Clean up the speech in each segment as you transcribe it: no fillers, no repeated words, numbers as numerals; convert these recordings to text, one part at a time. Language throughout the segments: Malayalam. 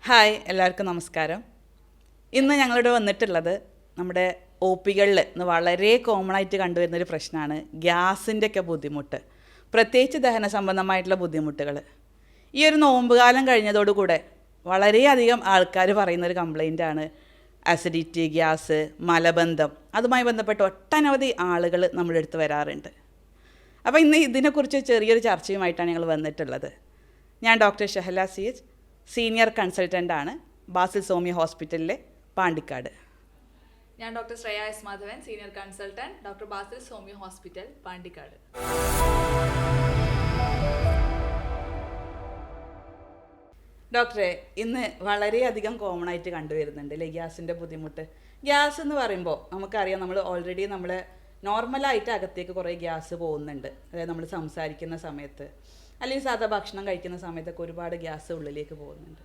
ഹായ്, എല്ലാവർക്കും നമസ്കാരം. ഇന്ന് ഞങ്ങളിവിടെ വന്നിട്ടുള്ളത് നമ്മുടെ ഒ പികളിൽ ഇന്ന് വളരെ കോമൺ ആയിട്ട് കണ്ടുവരുന്നൊരു പ്രശ്നമാണ് ഗ്യാസിൻ്റെയൊക്കെ ബുദ്ധിമുട്ട്, പ്രത്യേകിച്ച് ദഹന സംബന്ധമായിട്ടുള്ള ബുദ്ധിമുട്ടുകൾ. ഈ ഒരു നോമ്പുകാലം കഴിഞ്ഞതോടുകൂടെ വളരെയധികം ആൾക്കാർ പറയുന്നൊരു കംപ്ലൈൻറ്റാണ് അസിഡിറ്റി, ഗ്യാസ്, മലബന്ധം. അതുമായി ബന്ധപ്പെട്ട് ഒട്ടനവധി ആളുകൾ നമ്മുടെ അടുത്ത് വരാറുണ്ട്. അപ്പോൾ ഇന്ന് ഇതിനെക്കുറിച്ച് ചെറിയൊരു ചർച്ചയുമായിട്ടാണ് ഞങ്ങൾ വന്നിട്ടുള്ളത്. ഞാൻ doctor Shahala C H, senior കൺസൾട്ടൻ്റാണ് ബാസിൽ സോമ്യ ഹോസ്പിറ്റലിലെ പാണ്ടിക്കാട്. ഞാൻ doctor Shreya S Madhavan, senior consultant, doctor Basil Soumya hospital Pandikkad. ഡോക്ടറെ, ഇന്ന് വളരെയധികം കോമൺ ആയിട്ട് കണ്ടുവരുന്നുണ്ട് അല്ലേ ഗ്യാസിൻ്റെ ബുദ്ധിമുട്ട്. ഗ്യാസ് എന്ന് പറയുമ്പോൾ നമുക്കറിയാം, നമ്മൾ ഓൾറെഡി നമ്മൾ നോർമലായിട്ട് അകത്തേക്ക് കുറേ ഗ്യാസ് പോകുന്നുണ്ട്. അതായത് നമ്മൾ സംസാരിക്കുന്ന സമയത്ത് അല്ലെങ്കിൽ സാധാ ഭക്ഷണം കഴിക്കുന്ന സമയത്തൊക്കെ ഒരുപാട് ഗ്യാസ് ഉള്ളിലേക്ക് പോകുന്നുണ്ട്.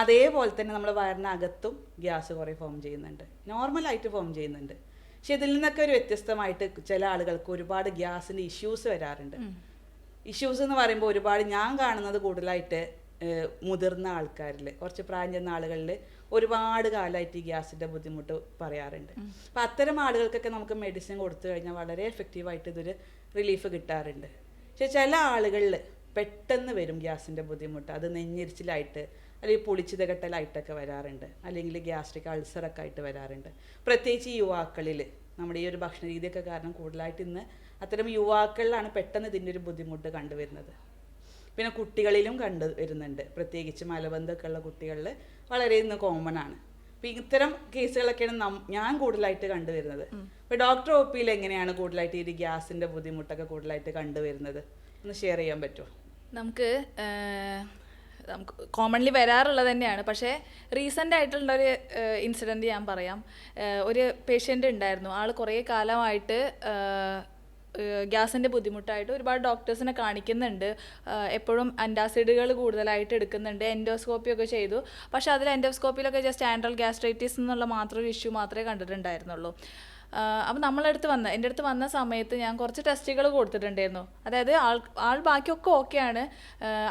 അതേപോലെ തന്നെ നമ്മൾ വയറിനകത്തും ഗ്യാസ് കുറേ ഫോം ചെയ്യുന്നുണ്ട്, നോർമലായിട്ട് ഫോം ചെയ്യുന്നുണ്ട്. പക്ഷെ ഇതിൽ നിന്നൊക്കെ ഒരു വ്യത്യസ്തമായിട്ട് ചില ആളുകൾക്ക് ഒരുപാട് ഗ്യാസിൻ്റെ ഇഷ്യൂസ് വരാറുണ്ട്. ഇഷ്യൂസ് എന്ന് പറയുമ്പോൾ ഒരുപാട് ഞാൻ കാണുന്നത് കൂടുതലായിട്ട് മുതിർന്ന ആൾക്കാരിൽ, കുറച്ച് പ്രായം ചെന്ന ആളുകളിൽ ഒരുപാട് കാലമായിട്ട് ഈ ഗ്യാസിൻ്റെ ബുദ്ധിമുട്ട് പറയാറുണ്ട്. അപ്പം അത്തരം ആളുകൾക്കൊക്കെ നമുക്ക് മെഡിസിൻ കൊടുത്തു കഴിഞ്ഞാൽ വളരെ എഫക്റ്റീവായിട്ട് ഇതൊരു റിലീഫ് കിട്ടാറുണ്ട്. പക്ഷെ ചില ആളുകളിൽ പെട്ടെന്ന് വരും ഗ്യാസിൻ്റെ ബുദ്ധിമുട്ട്. അത് നെഞ്ഞിരിച്ചിലായിട്ട് അല്ലെങ്കിൽ പൊളിച്ചു തികട്ടലായിട്ടൊക്കെ വരാറുണ്ട്, അല്ലെങ്കിൽ ഗ്യാസ്ട്രിക് അൾസറൊക്കെ ആയിട്ട് വരാറുണ്ട്. പ്രത്യേകിച്ച് ഈ യുവാക്കളിൽ നമ്മുടെ ഈ ഒരു ഭക്ഷണ രീതിയൊക്കെ കാരണം കൂടുതലായിട്ട് ഇന്ന് അത്തരം യുവാക്കളിലാണ് പെട്ടെന്ന് ഇതിൻ്റെ ഒരു ബുദ്ധിമുട്ട് കണ്ടുവരുന്നത്. പിന്നെ കുട്ടികളിലും വരുന്നുണ്ട്, പ്രത്യേകിച്ച് മലബന്ധമൊക്കെ ഉള്ള കുട്ടികളിൽ വളരെ ഇന്ന് കോമൺ ആണ്. അപ്പോൾ ഇത്തരം കേസുകളൊക്കെയാണ് ഞാൻ കൂടുതലായിട്ട് കണ്ടുവരുന്നത്. അപ്പോൾ ഡോക്ടർ ഒ പിയിൽ എങ്ങനെയാണ് കൂടുതലായിട്ട് ഈ ഗ്യാസിൻ്റെ ബുദ്ധിമുട്ടൊക്കെ കൂടുതലായിട്ട് കണ്ടുവരുന്നത്, ഒന്ന് ഷെയർ ചെയ്യാൻ പറ്റുമോ? നമുക്ക് കോമൺലി വരാറുള്ളത് തന്നെയാണ്. പക്ഷേ റീസെൻ്റ് ആയിട്ടുള്ളൊരു ഇൻസിഡൻറ്റ് ഞാൻ പറയാം. ഒരു പേഷ്യൻ്റ് ഉണ്ടായിരുന്നു. ആൾ കുറേ കാലമായിട്ട് ഗ്യാസിൻ്റെ ബുദ്ധിമുട്ടായിട്ട് ഒരുപാട് ഡോക്ടേഴ്സിനെ കാണിക്കുന്നുണ്ട്. എപ്പോഴും അൻറ്റാസിഡുകൾ കൂടുതലായിട്ട് എടുക്കുന്നുണ്ട്. എൻഡോസ്കോപ്പി ഒക്കെ ചെയ്തു. പക്ഷേ അതിൽ എൻഡോസ്കോപ്പിയിലൊക്കെ ജസ്റ്റ് ആൻട്രൽ ഗ്യാസ്ട്രൈറ്റിസ് എന്നുള്ള മാത്രം ഒരു ഇഷ്യൂ മാത്രമേ കണ്ടിട്ടുണ്ടായിരുന്നുള്ളൂ. അപ്പം എൻ്റെ അടുത്ത് വന്ന സമയത്ത് ഞാൻ കുറച്ച് ടെസ്റ്റുകൾ കൊടുത്തിട്ടുണ്ടായിരുന്നു. അതായത് ആൾ ബാക്കിയൊക്കെ ഓക്കെയാണ്,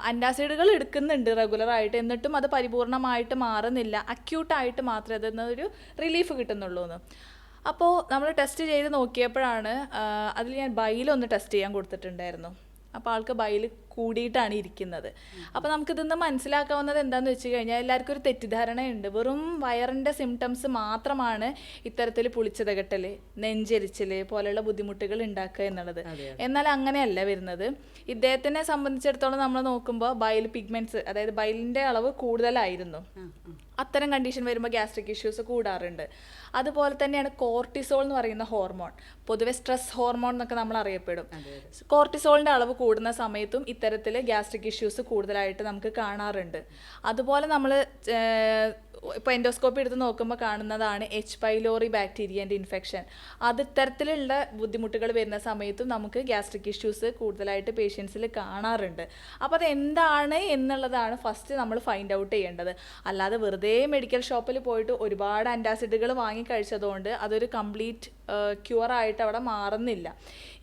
അൻറ്റാസിഡുകൾ എടുക്കുന്നുണ്ട് റെഗുലറായിട്ട്, എന്നിട്ടും അത് പരിപൂർണമായിട്ട് മാറുന്നില്ല, അക്യൂട്ടായിട്ട് മാത്രമേ അതിനൊരു റിലീഫ് കിട്ടുന്നുള്ളൂ എന്ന്. അപ്പോൾ നമ്മൾ ടെസ്റ്റ് ചെയ്ത് നോക്കിയപ്പോഴാണ് അതിൽ ഞാൻ ബൈലൊന്ന് ടെസ്റ്റ് ചെയ്യാൻ കൊടുത്തിട്ടുണ്ടായിരുന്നു. അപ്പോൾ ആൾക്ക് ബൈൽ കൂടിയിട്ടാണ് ഇരിക്കുന്നത്. അപ്പോൾ നമുക്കിതൊന്ന് മനസ്സിലാക്കാവുന്നത് എന്താണെന്ന് വെച്ച് കഴിഞ്ഞാൽ, എല്ലാവർക്കും ഒരു തെറ്റിദ്ധാരണയുണ്ട്, വെറും വയറിൻ്റെ സിംറ്റംസ് മാത്രമാണ് ഇത്തരത്തിൽ പുളിച്ചതകട്ടൽ, നെഞ്ചരിച്ചൽ പോലെയുള്ള ബുദ്ധിമുട്ടുകൾ ഉണ്ടാക്കുക എന്നുള്ളത്. എന്നാൽ അങ്ങനെയല്ല വരുന്നത്. ഇദ്ദേഹത്തിനെ സംബന്ധിച്ചിടത്തോളം നമ്മൾ നോക്കുമ്പോൾ ബൈൽ പിഗ്മെൻറ്റ്സ്, അതായത് ബൈലിൻ്റെ അളവ് കൂടുതലായിരുന്നു. അത്തരം കണ്ടീഷൻ വരുമ്പോൾ ഗ്യാസ്ട്രിക് ഇഷ്യൂസ് കൂടാറുണ്ട്. അതുപോലെ തന്നെയാണ് കോർട്ടിസോൾ എന്ന് പറയുന്ന ഹോർമോൺ, പൊതുവെ സ്ട്രെസ് ഹോർമോൺ എന്നൊക്കെ നമ്മൾ അറിയപ്പെടും. കോർട്ടിസോളിൻ്റെ അളവ് കൂടുന്ന സമയത്തും ഇത്തരത്തിൽ ഗ്യാസ്ട്രിക് ഇഷ്യൂസ് കൂടുതലായിട്ട് നമുക്ക് കാണാറുണ്ട്. അതുപോലെ നമ്മൾ ഇപ്പോൾ എൻഡോസ്കോപ്പി എടുത്ത് നോക്കുമ്പോൾ കാണുന്നതാണ് എച്ച് പൈലോറി ബാക്ടീരിയൻ്റെ ഇൻഫെക്ഷൻ. അത് ഇത്തരത്തിലുള്ള ബുദ്ധിമുട്ടുകൾ വരുന്ന സമയത്തും നമുക്ക് ഗ്യാസ്ട്രിക് ഇഷ്യൂസ് കൂടുതലായിട്ട് പേഷ്യൻസിൽ കാണാറുണ്ട്. അപ്പോൾ അത് എന്താണ് എന്നുള്ളതാണ് ഫസ്റ്റ് നമ്മൾ ഫൈൻഡ് ഔട്ട് ചെയ്യേണ്ടത്. അല്ലാതെ വെറുതെ മെഡിക്കൽ ഷോപ്പിൽ പോയിട്ട് ഒരുപാട് ആൻറ്റാസിഡുകൾ വാങ്ങി കഴിച്ചതുകൊണ്ട് അതൊരു കംപ്ലീറ്റ് ക്യൂറായിട്ട് അവിടെ മാറുന്നില്ല.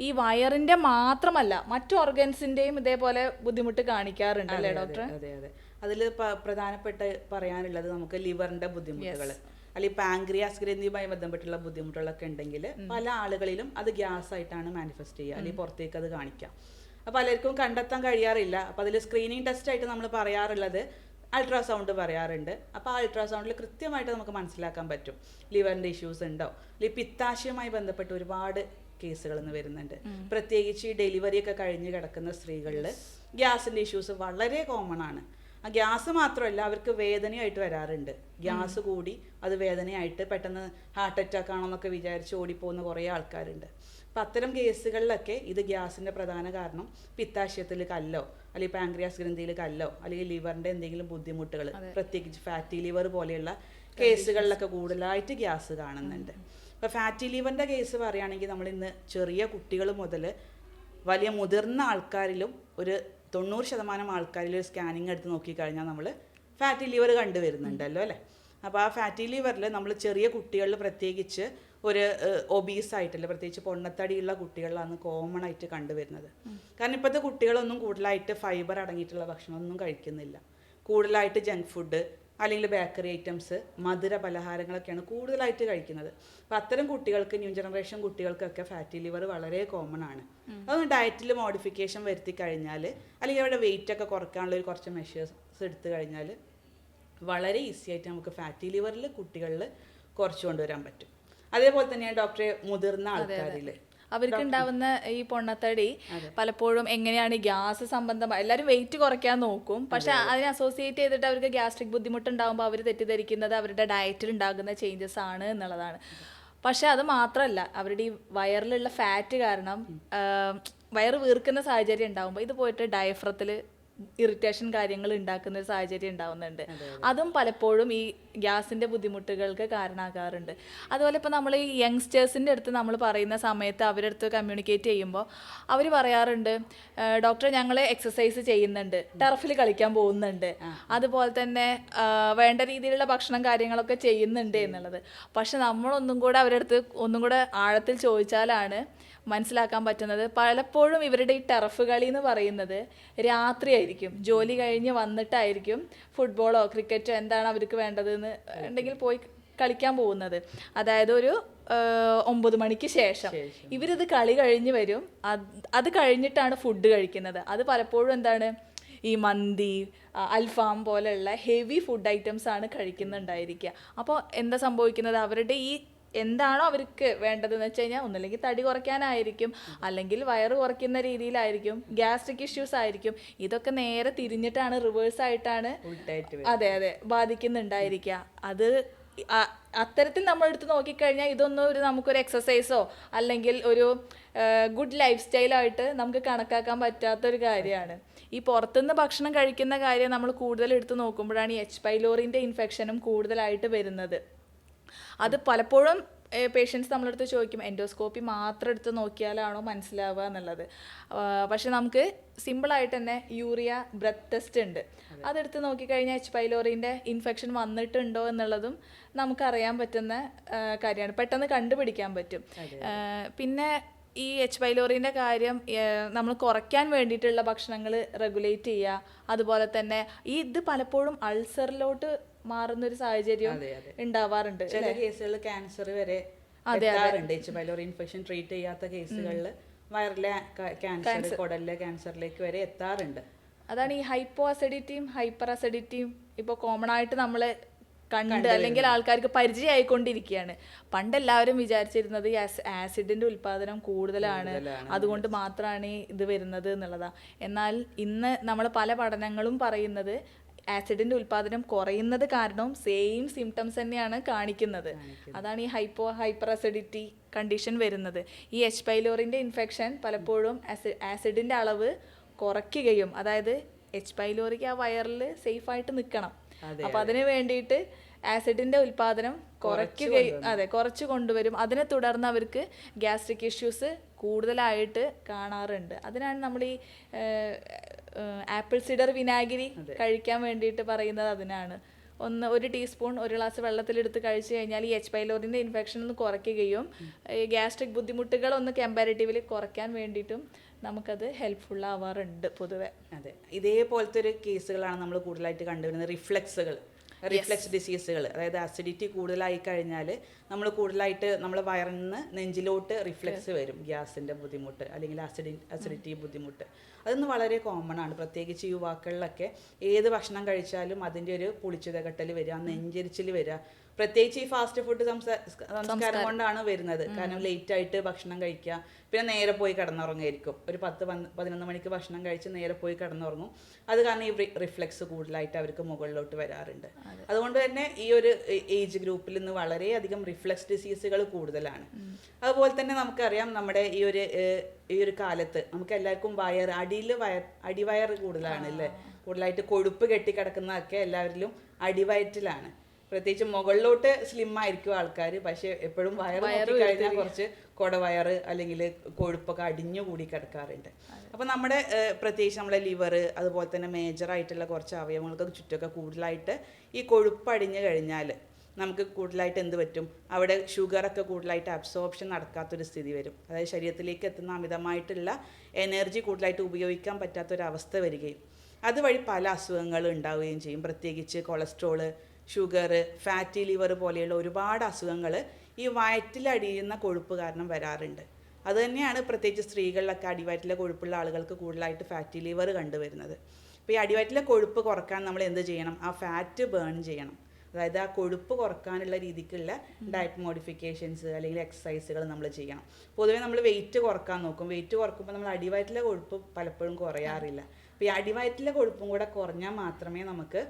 ഈ വയറിൻ്റെ മാത്രമല്ല മറ്റു ഓർഗൻസിൻ്റെയും ഇതേപോലെ ബുദ്ധിമുട്ട് കാണിക്കാറുണ്ട് അല്ലേ ഡോക്ടർ? അതെ അതെ. അതിൽ പ്രധാനപ്പെട്ട് പറയാനുള്ളത് നമുക്ക് ലിവറിൻ്റെ ബുദ്ധിമുട്ടുകൾ അല്ലെങ്കിൽ പാങ്ക്രിയാസ് ഗ്രന്ഥിയുമായി ബന്ധപ്പെട്ടുള്ള ബുദ്ധിമുട്ടുകളൊക്കെ ഉണ്ടെങ്കിൽ പല ആളുകളിലും അത് ഗ്യാസ് ആയിട്ടാണ് മാനിഫെസ്റ്റ് ചെയ്യുക, അല്ലെങ്കിൽ പുറത്തേക്ക് അത് കാണിക്കാം. അപ്പോൾ പലർക്കും കണ്ടെത്താൻ കഴിയാറില്ല. അപ്പോൾ അതിൽ സ്ക്രീനിങ് ടെസ്റ്റ് ആയിട്ട് നമ്മൾ പറയാറുള്ളത് അൾട്രാസൗണ്ട് പറയാറുണ്ട്. അപ്പോൾ ആ അൾട്രാസൗണ്ടിൽ കൃത്യമായിട്ട് നമുക്ക് മനസ്സിലാക്കാൻ പറ്റും ലിവറിൻ്റെ ഇഷ്യൂസ് ഉണ്ടോ. അല്ലെങ്കിൽ പിത്താശയവുമായി ബന്ധപ്പെട്ട് ഒരുപാട് കേസുകൾ ഇന്ന് വരുന്നുണ്ട്. പ്രത്യേകിച്ച് ഈ ഡെലിവറിയൊക്കെ കഴിഞ്ഞ് കിടക്കുന്ന സ്ത്രീകളിൽ ഗ്യാസിൻ്റെ ഇഷ്യൂസ് വളരെ കോമൺ ആണ്. ആ ഗ്യാസ് മാത്രമല്ല, അവർക്ക് വേദനയായിട്ട് വരാറുണ്ട്. ഗ്യാസ് കൂടി അത് വേദനയായിട്ട് പെട്ടെന്ന് ഹാർട്ട് അറ്റാക്ക് ആണോന്നൊക്കെ വിചാരിച്ച് ഓടിപ്പോകുന്ന കുറേ ആൾക്കാരുണ്ട്. അപ്പം അത്തരം കേസുകളിലൊക്കെ ഇത് ഗ്യാസിൻ്റെ പ്രധാന കാരണം പിത്താശയത്തിൽ കല്ലോ അല്ലെങ്കിൽ പാങ്ക്രിയാസ് ഗ്രന്ഥിയിൽ കല്ലോ അല്ലെങ്കിൽ ലിവറിൻ്റെ എന്തെങ്കിലും ബുദ്ധിമുട്ടുകൾ, പ്രത്യേകിച്ച് ഫാറ്റി ലിവർ പോലെയുള്ള കേസുകളിലൊക്കെ കൂടുതലായിട്ട് ഗ്യാസ് കാണുന്നുണ്ട്. അപ്പോൾ ഫാറ്റി ലിവറിൻ്റെ കേസ് പറയുകയാണെങ്കിൽ നമ്മൾ ഇന്ന് ചെറിയ കുട്ടികൾ മുതൽ വലിയ മുതിർന്ന ആൾക്കാരിലും ഒരു 90% ആൾക്കാരിൽ ഒരു സ്കാനിങ് എടുത്ത് നോക്കിക്കഴിഞ്ഞാൽ നമ്മൾ ഫാറ്റി ലിവർ കണ്ടുവരുന്നുണ്ടല്ലോ അല്ലേ. അപ്പോൾ ആ ഫാറ്റി ലിവറിൽ നമ്മൾ ചെറിയ കുട്ടികളിൽ പ്രത്യേകിച്ച് ഒരു ഒബീസായിട്ടല്ല, പ്രത്യേകിച്ച് പൊണ്ണത്തടിയുള്ള കുട്ടികളിലാണ് കോമൺ ആയിട്ട് കണ്ടുവരുന്നത്. കാരണം ഇപ്പോഴത്തെ കുട്ടികളൊന്നും കൂടുതലായിട്ട് ഫൈബർ അടങ്ങിയിട്ടുള്ള ഭക്ഷണമൊന്നും കഴിക്കുന്നില്ല. കൂടുതലായിട്ട് ജങ്ക് ഫുഡ്, അല്ലെങ്കിൽ ബേക്കറി ഐറ്റംസ്, മധുര പലഹാരങ്ങളൊക്കെയാണ് കൂടുതലായിട്ട് കഴിക്കുന്നത്. അപ്പോൾ അത്തരം കുട്ടികൾക്ക്, ന്യൂ ജനറേഷൻ കുട്ടികൾക്കൊക്കെ ഫാറ്റി ലിവർ വളരെ കോമൺ ആണ്. അതൊന്ന് ഡയറ്റിൽ മോഡിഫിക്കേഷൻ വരുത്തി കഴിഞ്ഞാൽ, അല്ലെങ്കിൽ അവരുടെ വെയിറ്റ് ഒക്കെ കുറയ്ക്കാനുള്ള ഒരു കുറച്ച് മെഷേഴ്സ് എടുത്തു കഴിഞ്ഞാൽ വളരെ ഈസി ആയിട്ട് നമുക്ക് ഫാറ്റി ലിവറിൽ കുട്ടികളിൽ കുറച്ച് കൊണ്ടുവരാൻ പറ്റും. അതേപോലെ തന്നെയാണ് ഡോക്ടറെ മുതിർന്ന ആൾക്കാരിൽ അവർക്ക് ഉണ്ടാവുന്ന ഈ പൊണ്ണത്തടി പലപ്പോഴും എങ്ങനെയാണ് ഗ്യാസ് സംബന്ധമായി എല്ലാവരും വെയിറ്റ് കുറയ്ക്കാൻ നോക്കും, പക്ഷെ അതിനെ അസോസിയേറ്റ് ചെയ്തിട്ട് അവർക്ക് ഗ്യാസ്ട്രിക് ബുദ്ധിമുട്ടുണ്ടാകുമ്പോൾ അവർ തെറ്റിദ്ധരിക്കുന്നത് അവരുടെ ഡയറ്റിൽ ഉണ്ടാകുന്ന ചേഞ്ചസ് ആണ് എന്നുള്ളതാണ്. പക്ഷെ അത് മാത്രമല്ല, അവരുടെ ഈ വയറിലുള്ള ഫാറ്റ് കാരണം വയറ് വീർക്കുന്ന സാഹചര്യം ഉണ്ടാകുമ്പോൾ ഇത് പോയിട്ട് ഡയഫ്രത്തിൽ ഇറിറ്റേഷൻ കാര്യങ്ങൾ ഉണ്ടാക്കുന്ന ഒരു സാഹചര്യം ഉണ്ടാവുന്നുണ്ട്. അതും പലപ്പോഴും ഈ ഗ്യാസിൻ്റെ ബുദ്ധിമുട്ടുകൾക്ക് കാരണമാകാറുണ്ട്. അതുപോലെ ഇപ്പോൾ നമ്മൾ ഈ യങ്സ്റ്റേഴ്സിൻ്റെ അടുത്ത് നമ്മൾ പറയുന്ന സമയത്ത് അവരുടെ അടുത്ത് കമ്മ്യൂണിക്കേറ്റ് ചെയ്യുമ്പോൾ അവർ പറയാറുണ്ട്, ഡോക്ടർ ഞങ്ങൾ എക്സസൈസ് ചെയ്യുന്നുണ്ട്, ടർഫിൽ കളിക്കാൻ പോകുന്നുണ്ട്, അതുപോലെ തന്നെ വേണ്ട രീതിയിലുള്ള ഭക്ഷണം കാര്യങ്ങളൊക്കെ ചെയ്യുന്നുണ്ട് എന്നുള്ളത്. പക്ഷെ നമ്മളൊന്നും കൂടെ അവരുടെ അടുത്ത് ഒന്നും കൂടെ ആഴത്തിൽ ചോദിച്ചാലാണ് മനസ്സിലാക്കാൻ പറ്റുന്നത്, പലപ്പോഴും ഇവരുടെ ഈ ടർഫ് കളി എന്ന് പറയുന്നത് രാത്രിയായിരിക്കും, ജോലി കഴിഞ്ഞ് വന്നിട്ടായിരിക്കും ഫുട്ബോളോ ക്രിക്കറ്റോ എന്താണ് അവർക്ക് വേണ്ടതെന്ന് ഉണ്ടെങ്കിൽ പോയി കളിക്കാൻ പോകുന്നത്. അതായത് ഒരു 9 മണിക്ക് ശേഷം ഇവരിത് കളി കഴിഞ്ഞ് വരും, അത് കഴിഞ്ഞിട്ടാണ് ഫുഡ് കഴിക്കുന്നത്. അത് പലപ്പോഴും എന്താണ്, ഈ മന്തി, അൽഫാം പോലെയുള്ള ഹെവി ഫുഡ് ഐറ്റംസ് ആണ് കഴിക്കുന്നുണ്ടായിരിക്കുക. അപ്പോൾ എന്താ സംഭവിക്കുന്നത്, അവരുടെ ഈ എന്താണോ അവർക്ക് വേണ്ടതെന്ന് വെച്ച് കഴിഞ്ഞാൽ ഒന്നല്ലെങ്കിൽ തടി കുറയ്ക്കാനായിരിക്കും, അല്ലെങ്കിൽ വയറ് കുറയ്ക്കുന്ന രീതിയിലായിരിക്കും, ഗ്യാസ്ട്രിക് ഇഷ്യൂസ് ആയിരിക്കും. ഇതൊക്കെ നേരെ തിരിഞ്ഞിട്ടാണ്, റിവേഴ്സ് ആയിട്ടാണ് അതെ ബാധിക്കുന്നുണ്ടായിരിക്കുക. അത് അത്തരത്തിൽ നമ്മളെടുത്ത് നോക്കിക്കഴിഞ്ഞാൽ ഇതൊന്നും നമുക്കൊരു എക്സസൈസോ അല്ലെങ്കിൽ ഒരു ഗുഡ് ലൈഫ് സ്റ്റൈലായിട്ട് നമുക്ക് കണക്കാക്കാൻ പറ്റാത്തൊരു കാര്യമാണ്. ഈ പുറത്തുനിന്ന് ഭക്ഷണം കഴിക്കുന്ന കാര്യം നമ്മൾ കൂടുതൽ എടുത്ത് നോക്കുമ്പോഴാണ് ഈ H. പൈലോറിൻ്റെ ഇൻഫെക്ഷനും കൂടുതലായിട്ട് വരുന്നത്. അത് പലപ്പോഴും പേഷ്യൻസ് നമ്മളടുത്ത് ചോദിക്കും, എൻഡോസ്കോപ്പി മാത്രം എടുത്ത് നോക്കിയാലാണോ മനസ്സിലാവുക എന്നുള്ളത്. പക്ഷെ നമുക്ക് സിമ്പിളായിട്ട് തന്നെ യൂറിയ ബ്രെത്ത് ടെസ്റ്റ് ഉണ്ട്, അതെടുത്ത് നോക്കിക്കഴിഞ്ഞാൽ H. പൈലോറിൻ്റെ ഇൻഫെക്ഷൻ വന്നിട്ടുണ്ടോ എന്നുള്ളതും നമുക്കറിയാൻ പറ്റുന്ന കാര്യമാണ്, പെട്ടെന്ന് കണ്ടുപിടിക്കാൻ പറ്റും. പിന്നെ ഈ H. പൈലോറിൻ്റെ കാര്യം നമ്മൾ കുറയ്ക്കാൻ വേണ്ടിയിട്ടുള്ള ഭക്ഷണങ്ങൾ റെഗുലേറ്റ് ചെയ്യുക. അതുപോലെ തന്നെ ഇത് പലപ്പോഴും അൾസറിലോട്ട് മാറുന്നൊരു സാഹചര്യം ഉണ്ടാവാറുണ്ട്. ചില കേസുകളിൽ ക്യാൻസർ വരെ എത്താറുണ്ട്. H. പൈലോറി ഇൻഫെക്ഷൻ ട്രീറ്റ് ചെയ്യാത്ത കേസുകളിൽ വയറിലെ ക്യാൻസർ, കുടലിലെ ക്യാൻസറിലേക്ക് വരെ എത്താറുണ്ട്. അതാണ് ഈ ഹൈപ്പോ അസിഡിറ്റിയും ഹൈപ്പർ അസിഡിറ്റിയും ഇപ്പോൾ കോമൺ ആയിട്ട് നമ്മൾ കണ്ട് അല്ലെങ്കിൽ ആൾക്കാർക്ക് പരിചയമായിക്കൊണ്ടിരിക്കുകയാണ്. പണ്ട് എല്ലാവരും വിചാരിച്ചിരുന്നത് ഈ ആസിഡിന്റെ ഉൽപാദനം കൂടുതലാണ്, അതുകൊണ്ട് മാത്രമാണ് ഇത് വരുന്നത് എന്നുള്ളതാണ്. എന്നാൽ ഇന്ന് നമ്മൾ പല പഠനങ്ങളും പറയുന്നത് ആസിഡിന്റെ ഉൽപാദനം കുറയുന്നത് കാരണം സെയിം സിംറ്റംസ് തന്നെയാണ് കാണിക്കുന്നത്. അതാണ് ഈ ഹൈപ്പർ അസിഡിറ്റി കണ്ടീഷൻ വരുന്നത്. ഈ H. പൈലോറിന്റെ ഇൻഫെക്ഷൻ പലപ്പോഴും ആസിഡിന്റെ അളവ് കുറയ്ക്കുകയും, അതായത് H. പൈലോറിക്ക് ആ വയറിൽ സേഫായിട്ട് നിൽക്കണം. അപ്പൊ അതിന് വേണ്ടിയിട്ട് ആസിഡിന്റെ ഉൽപാദനം കുറച്ച് കൊണ്ടുവരും. അതിനെ തുടർന്ന് അവർക്ക് ഗ്യാസ്ട്രിക് ഇഷ്യൂസ് കൂടുതലായിട്ട് കാണാറുണ്ട്. അതിനാണ് നമ്മൾ ഈ ആപ്പിൾ സിഡർ വിനാഗിരി കഴിക്കാൻ വേണ്ടിയിട്ട് പറയുന്നത്. അതിനാണ് 1 ടീസ്പൂൺ 1 ഗ്ലാസ് വെള്ളത്തിലെടുത്ത് കഴിച്ചു കഴിഞ്ഞാൽ ഈ H. പൈലോറിന്റെ ഇൻഫെക്ഷൻ ഒന്ന് കുറയ്ക്കുകയും ഗ്യാസ്ട്രിക് ബുദ്ധിമുട്ടുകൾ ഒന്ന് കമ്പാരിറ്റീവ്ലി കുറയ്ക്കാൻ വേണ്ടിയിട്ടും നമുക്കത് ഹെൽപ്ഫുൾ ആവാറുണ്ട് പൊതുവെ. അതെ, ഇതേപോലത്തെ ഒരു കേസുകളാണ് നമ്മൾ കൂടുതലായിട്ട് കണ്ടുവരുന്നത്, റിഫ്ലക്സ് ഡിസീസുകൾ. അതായത് അസിഡിറ്റി കൂടുതലായി കഴിഞ്ഞാൽ നമ്മൾ കൂടുതലായിട്ട് നമ്മൾ വയറിൽ നിന്ന് നെഞ്ചിലോട്ട് റിഫ്ലക്സ് വരും, ഗ്യാസിൻ്റെ ബുദ്ധിമുട്ട് അല്ലെങ്കിൽ അസിഡിറ്റി ബുദ്ധിമുട്ട്. അതൊന്നും വളരെ കോമൺ ആണ്. പ്രത്യേകിച്ച് യുവാക്കളിലൊക്കെ ഏത് ഭക്ഷണം കഴിച്ചാലും അതിൻ്റെ ഒരു പുളിച്ചുതകട്ടൽ വരിക, നെഞ്ചരിച്ചിൽ വരിക. പ്രത്യേകിച്ച് ഈ ഫാസ്റ്റ് ഫുഡ് സംസ്കാരം കൊണ്ടാണ് വരുന്നത്. കാരണം ലേറ്റ് ആയിട്ട് ഭക്ഷണം കഴിക്കുക, പിന്നെ നേരെ പോയി കിടന്നുറങ്ങായിരിക്കും. ഒരു 10-11 മണിക്ക് ഭക്ഷണം കഴിച്ച് നേരെ പോയി കിടന്നുറങ്ങും. അത് കാരണം ഈ റിഫ്ലക്സ് കൂടുതലായിട്ട് അവർക്ക് മുകളിലോട്ട് വരാറുണ്ട്. അതുകൊണ്ട് തന്നെ ഈ ഒരു ഏജ് ഗ്രൂപ്പിൽ നിന്ന് വളരെയധികം റിഫ്ലക്സ് ഡിസീസുകൾ കൂടുതലാണ്. അതുപോലെ തന്നെ നമുക്കറിയാം, നമ്മുടെ ഈ ഒരു കാലത്ത് നമുക്ക് എല്ലാവർക്കും അടിവയർ കൂടുതലാണ് അല്ലേ. കൂടുതലായിട്ട് കൊഴുപ്പ് കെട്ടിക്കിടക്കുന്നതൊക്കെ എല്ലാവരിലും അടിവയറ്റിലാണ്. പ്രത്യേകിച്ച് മുകളിലോട്ട് സ്ലിം ആയിരിക്കും ആൾക്കാർ, പക്ഷെ എപ്പോഴും വയറ് കഴിഞ്ഞാൽ കുറച്ച് കൊടവയറ് അല്ലെങ്കിൽ കൊഴുപ്പൊക്കെ അടിഞ്ഞുകൂടി കിടക്കാറുണ്ട്. അപ്പം നമ്മുടെ പ്രത്യേകിച്ച് നമ്മളെ ലിവർ, അതുപോലെ തന്നെ മേജറായിട്ടുള്ള കുറച്ച് അവയവങ്ങൾക്ക് ചുറ്റൊക്കെ കൂടുതലായിട്ട് ഈ കൊഴുപ്പ് അടിഞ്ഞു കഴിഞ്ഞാൽ നമുക്ക് കൂടുതലായിട്ട് എന്ത് പറ്റും, അവിടെ ഷുഗറൊക്കെ കൂടുതലായിട്ട് അബ്സോർപ്ഷൻ നടക്കാത്തൊരു സ്ഥിതി വരും. അതായത് ശരീരത്തിലേക്ക് എത്തുന്ന അമിതമായിട്ടുള്ള എനർജി കൂടുതലായിട്ട് ഉപയോഗിക്കാൻ പറ്റാത്തൊരവസ്ഥ വരികയും അതുവഴി പല അസുഖങ്ങളും ഉണ്ടാവുകയും ചെയ്യും. പ്രത്യേകിച്ച് കൊളസ്ട്രോള്, ഷുഗർ, ഫാറ്റി ലിവർ പോലെയുള്ള ഒരുപാട് അസുഖങ്ങൾ ഈ വയറ്റിലടിയുന്ന കൊഴുപ്പ് കാരണം വരാറുണ്ട്. അതുതന്നെയാണ് പ്രത്യേകിച്ച് സ്ത്രീകളിലൊക്കെ അടിവയറ്റിലെ കൊഴുപ്പുള്ള ആളുകൾക്ക് കൂടുതലായിട്ട് ഫാറ്റി ലിവർ കണ്ടുവരുന്നത്. അപ്പോൾ ഈ അടിവയറ്റിലെ കൊഴുപ്പ് കുറക്കാൻ നമ്മൾ എന്ത് ചെയ്യണം? ആ ഫാറ്റ് ബേൺ ചെയ്യണം. അതായത് ആ കൊഴുപ്പ് കുറക്കാനുള്ള രീതിക്കുള്ള ഡയറ്റ് മോഡിഫിക്കേഷൻസ് അല്ലെങ്കിൽ എക്സസൈസുകൾ നമ്മൾ ചെയ്യണം. പൊതുവേ നമ്മൾ വെയിറ്റ് കുറക്കാൻ നോക്കും. വെയിറ്റ് കുറക്കുമ്പോൾ നമ്മൾ അടിവയറ്റിലെ കൊഴുപ്പ് പലപ്പോഴും കുറയാറില്ല. അപ്പോൾ ഈ അടിവയറ്റിലെ കൊഴുപ്പും കൂടെ കുറഞ്ഞാൽ മാത്രമേ നമുക്ക്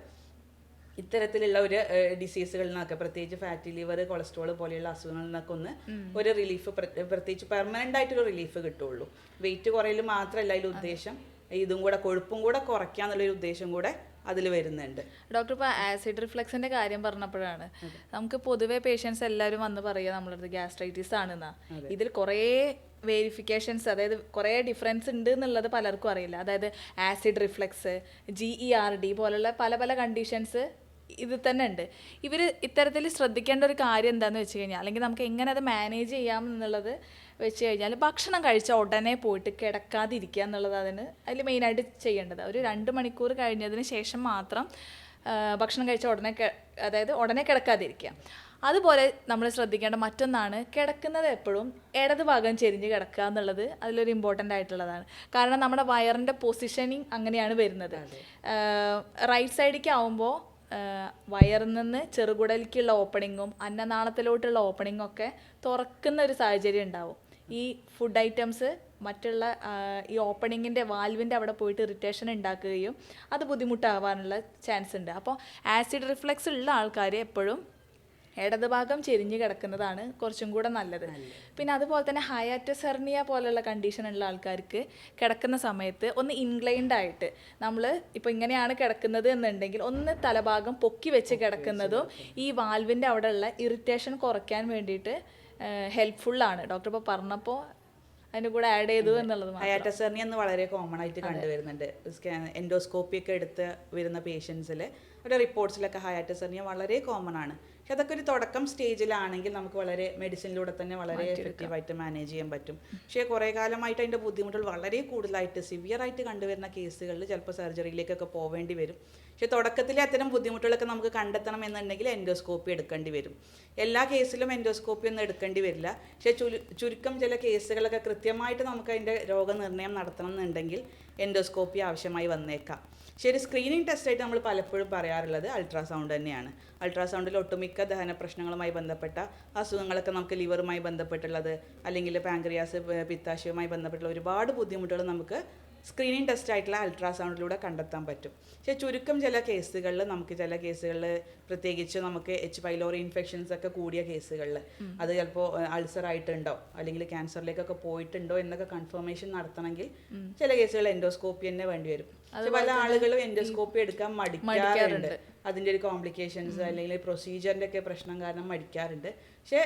ഇത്തരത്തിലുള്ള ഒരു ഡിസീസുകളിൽ നിന്നൊക്കെ, പ്രത്യേകിച്ച് ഫാറ്റി ലിവർ, കൊളസ്ട്രോൾ പോലെയുള്ള അസുഖങ്ങളിൽ നിന്നൊക്കെ ഒന്ന് ഒരു റിലീഫ്, പ്രത്യേകിച്ച് പെർമനൻ്റ് ആയിട്ടൊരു റിലീഫ് കിട്ടുള്ളൂ. വെയിറ്റ് കുറയൽ മാത്രമല്ല അതിൽ ഉദ്ദേശം, ഇതും കൂടെ കൊഴുപ്പും കൂടെ കുറയ്ക്കാന്നുള്ളൊരു ഉദ്ദേശം കൂടെ അതിൽ വരുന്നുണ്ട്. ഡോക്ടർ, ഇപ്പോൾ ആസിഡ് റിഫ്ലക്സിന്റെ കാര്യം പറഞ്ഞപ്പോഴാണ് നമുക്ക് പൊതുവെ പേഷ്യൻസ് എല്ലാവരും വന്ന് പറയുക നമ്മളത് ഗ്യാസ്ട്രൈറ്റിസ് ആണെന്നാ. ഇതിൽ കുറേ വേരിഫിക്കേഷൻസ്, അതായത് കുറേ ഡിഫറൻസ് ഉണ്ട് എന്നുള്ളത് പലർക്കും അറിയില്ല. അതായത് ആസിഡ് റിഫ്ലക്സ്, GERD പോലുള്ള പല പല കണ്ടീഷൻസ് ഇത് തന്നെ ഉണ്ട്. ഇവർ ഇത്തരത്തിൽ ശ്രദ്ധിക്കേണ്ട ഒരു കാര്യം എന്താണെന്ന് വെച്ച് കഴിഞ്ഞാൽ, അല്ലെങ്കിൽ നമുക്ക് എങ്ങനെ അത് മാനേജ് ചെയ്യാം എന്നുള്ളത് വെച്ച് കഴിഞ്ഞാൽ, ഭക്ഷണം കഴിച്ച ഉടനെ പോയിട്ട് കിടക്കാതിരിക്കുക എന്നുള്ളത് അതിൽ മെയിനായിട്ട് ചെയ്യേണ്ടത്. ഒരു 2 മണിക്കൂർ കഴിഞ്ഞതിന് ശേഷം മാത്രം ഭക്ഷണം കഴിച്ച ഉടനെ കിടക്കാതിരിക്കുക. അതുപോലെ നമ്മൾ ശ്രദ്ധിക്കേണ്ട മറ്റൊന്നാണ്, കിടക്കുന്നത് എപ്പോഴും ഇടത് ഭാഗം ചെരിഞ്ഞ് കിടക്കുക എന്നുള്ളത് അതിലൊരു ഇമ്പോർട്ടൻ്റ് ആയിട്ടുള്ളതാണ്. കാരണം നമ്മുടെ വയറിൻ്റെ പൊസിഷനിങ് അങ്ങനെയാണ് വരുന്നത്. റൈറ്റ് സൈഡിലേക്ക് ആവുമ്പോൾ വയറിൽ നിന്ന് ചെറുകുടലിലേക്കുള്ള ഓപ്പണിങ്ങും അന്നനാളത്തിലോട്ടുള്ള ഓപ്പണിങ്ങും ഒക്കെ തുറക്കുന്ന ഒരു സാഹചര്യം ഉണ്ടാവും. ഈ ഫുഡ് ഐറ്റംസ് മറ്റുള്ള ഈ ഓപ്പണിങ്ങിൻ്റെ വാൽവിൻ്റെ അവിടെ പോയിട്ട് ഇറിറ്റേഷൻ ഉണ്ടാക്കുകയും അത് ബുദ്ധിമുട്ടാവാനുള്ള ചാൻസ് ഉണ്ട്. അപ്പോൾ ആസിഡ് റിഫ്ലക്സ് ഉള്ള ആൾക്കാർ എപ്പോഴും ഇടതുഭാഗം ചെരിഞ്ഞ് കിടക്കുന്നതാണ് കുറച്ചും കൂടെ നല്ലത്. പിന്നെ അതുപോലെ തന്നെ ഹയാറ്റസ് ഹെർണിയ പോലുള്ള കണ്ടീഷൻ ഉള്ള ആൾക്കാർക്ക് കിടക്കുന്ന സമയത്ത് ഒന്ന് ഇൻക്ലൈൻഡ് ആയിട്ട്, നമ്മൾ ഇപ്പോൾ ഇങ്ങനെയാണ് കിടക്കുന്നത് എന്നുണ്ടെങ്കിൽ ഒന്ന് തലഭാഗം പൊക്കി വെച്ച് കിടക്കുന്നതും ഈ വാൽവിൻ്റെ അവിടെ ഉള്ള ഇറിറ്റേഷൻ കുറയ്ക്കാൻ വേണ്ടിയിട്ട് ഹെൽപ്ഫുള്ളാണ്. ഡോക്ടർ ഇപ്പോൾ പറഞ്ഞപ്പോൾ അതിൻ്റെ കൂടെ ആഡ് ചെയ്തു എന്നുള്ളത്. ഹയാറ്റസ് ഹെർണിയ എന്ന് വളരെ കോമൺ ആയിട്ട് കണ്ടുവരുന്നുണ്ട്. എൻഡോസ്കോപ്പി ഒക്കെ എടുത്ത് വരുന്ന പേഷ്യൻസിൽ ഒരു റിപ്പോർട്ട്സിലൊക്കെ ഹയാറ്റസ് ഹെർണിയ വളരെ കോമൺ ആണ്. പക്ഷെ അതൊക്കെ ഒരു തുടക്കം സ്റ്റേജിലാണെങ്കിൽ നമുക്ക് വളരെ മെഡിസിനിലൂടെ തന്നെ വളരെ എഫക്റ്റീവായിട്ട് മാനേജ് ചെയ്യാൻ പറ്റും. പക്ഷേ കുറേ കാലമായിട്ട് അതിൻ്റെ ബുദ്ധിമുട്ടുകൾ വളരെ കൂടുതലായിട്ട് സിവിയറായിട്ട് കണ്ടുവരുന്ന കേസുകളിൽ ചിലപ്പോൾ സർജറിയിലേക്കൊക്കെ പോവേണ്ടി വരും. പക്ഷേ തുടക്കത്തിലെ അത്തരം ബുദ്ധിമുട്ടുകളൊക്കെ നമുക്ക് കണ്ടെത്തണം എന്നുണ്ടെങ്കിൽ എൻഡോസ്കോപ്പി എടുക്കേണ്ടി വരും. എല്ലാ കേസിലും എൻഡോസ്കോപ്പി ഒന്നും എടുക്കേണ്ടി വരില്ല. പക്ഷേ ചുരുക്കം ചില കേസുകളൊക്കെ കൃത്യമായിട്ട് നമുക്ക് അതിൻ്റെ രോഗനിർണയം നടത്തണം എന്നുണ്ടെങ്കിൽ എൻഡോസ്കോപ്പി ആവശ്യമായി വന്നേക്കാം. ശരി, സ്ക്രീനിങ് ടെസ്റ്റായിട്ട് നമ്മൾ പലപ്പോഴും പറയാറുള്ളത് അൾട്രാസൗണ്ട് തന്നെയാണ്. അൾട്രാസൗണ്ടിൽ ഒട്ടുമിക്ക ദഹന പ്രശ്നങ്ങളുമായി ബന്ധപ്പെട്ട അസുഖങ്ങളൊക്കെ, നമുക്ക് ലിവറുമായി ബന്ധപ്പെട്ടുള്ളത് അല്ലെങ്കിൽ പാങ്ക്രിയാസ്, പിത്താശയവുമായി ബന്ധപ്പെട്ടുള്ള ഒരുപാട് ബുദ്ധിമുട്ടുകൾ നമുക്ക് സ്ക്രീനിങ് ടെസ്റ്റ് ആയിട്ടുള്ള അൾട്രാസൗണ്ടിലൂടെ കണ്ടെത്താൻ പറ്റും. പക്ഷേ ചുരുക്കം ചില കേസുകളിൽ പ്രത്യേകിച്ച് നമുക്ക് H. പൈലോറി ഇൻഫെക്ഷൻസ് ഒക്കെ കൂടിയ കേസുകളിൽ അത് ചിലപ്പോൾ അൾസർ ആയിട്ടുണ്ടോ അല്ലെങ്കിൽ ക്യാൻസറിലേക്കൊക്കെ പോയിട്ടുണ്ടോ എന്നൊക്കെ കൺഫർമേഷൻ നടത്തണമെങ്കിൽ ചില കേസുകൾ എൻഡോസ്കോപ്പി തന്നെ വേണ്ടി വരും. പല ആളുകളും എൻഡോസ്കോപ്പി എടുക്കാൻ മടിക്കാറുണ്ട്. അതിൻ്റെ ഒരു കോംപ്ലിക്കേഷൻസ് അല്ലെങ്കിൽ പ്രൊസീജിയറിൻ്റെ ഒക്കെ പ്രശ്നം കാരണം മടിക്കാറുണ്ട്. പക്ഷേ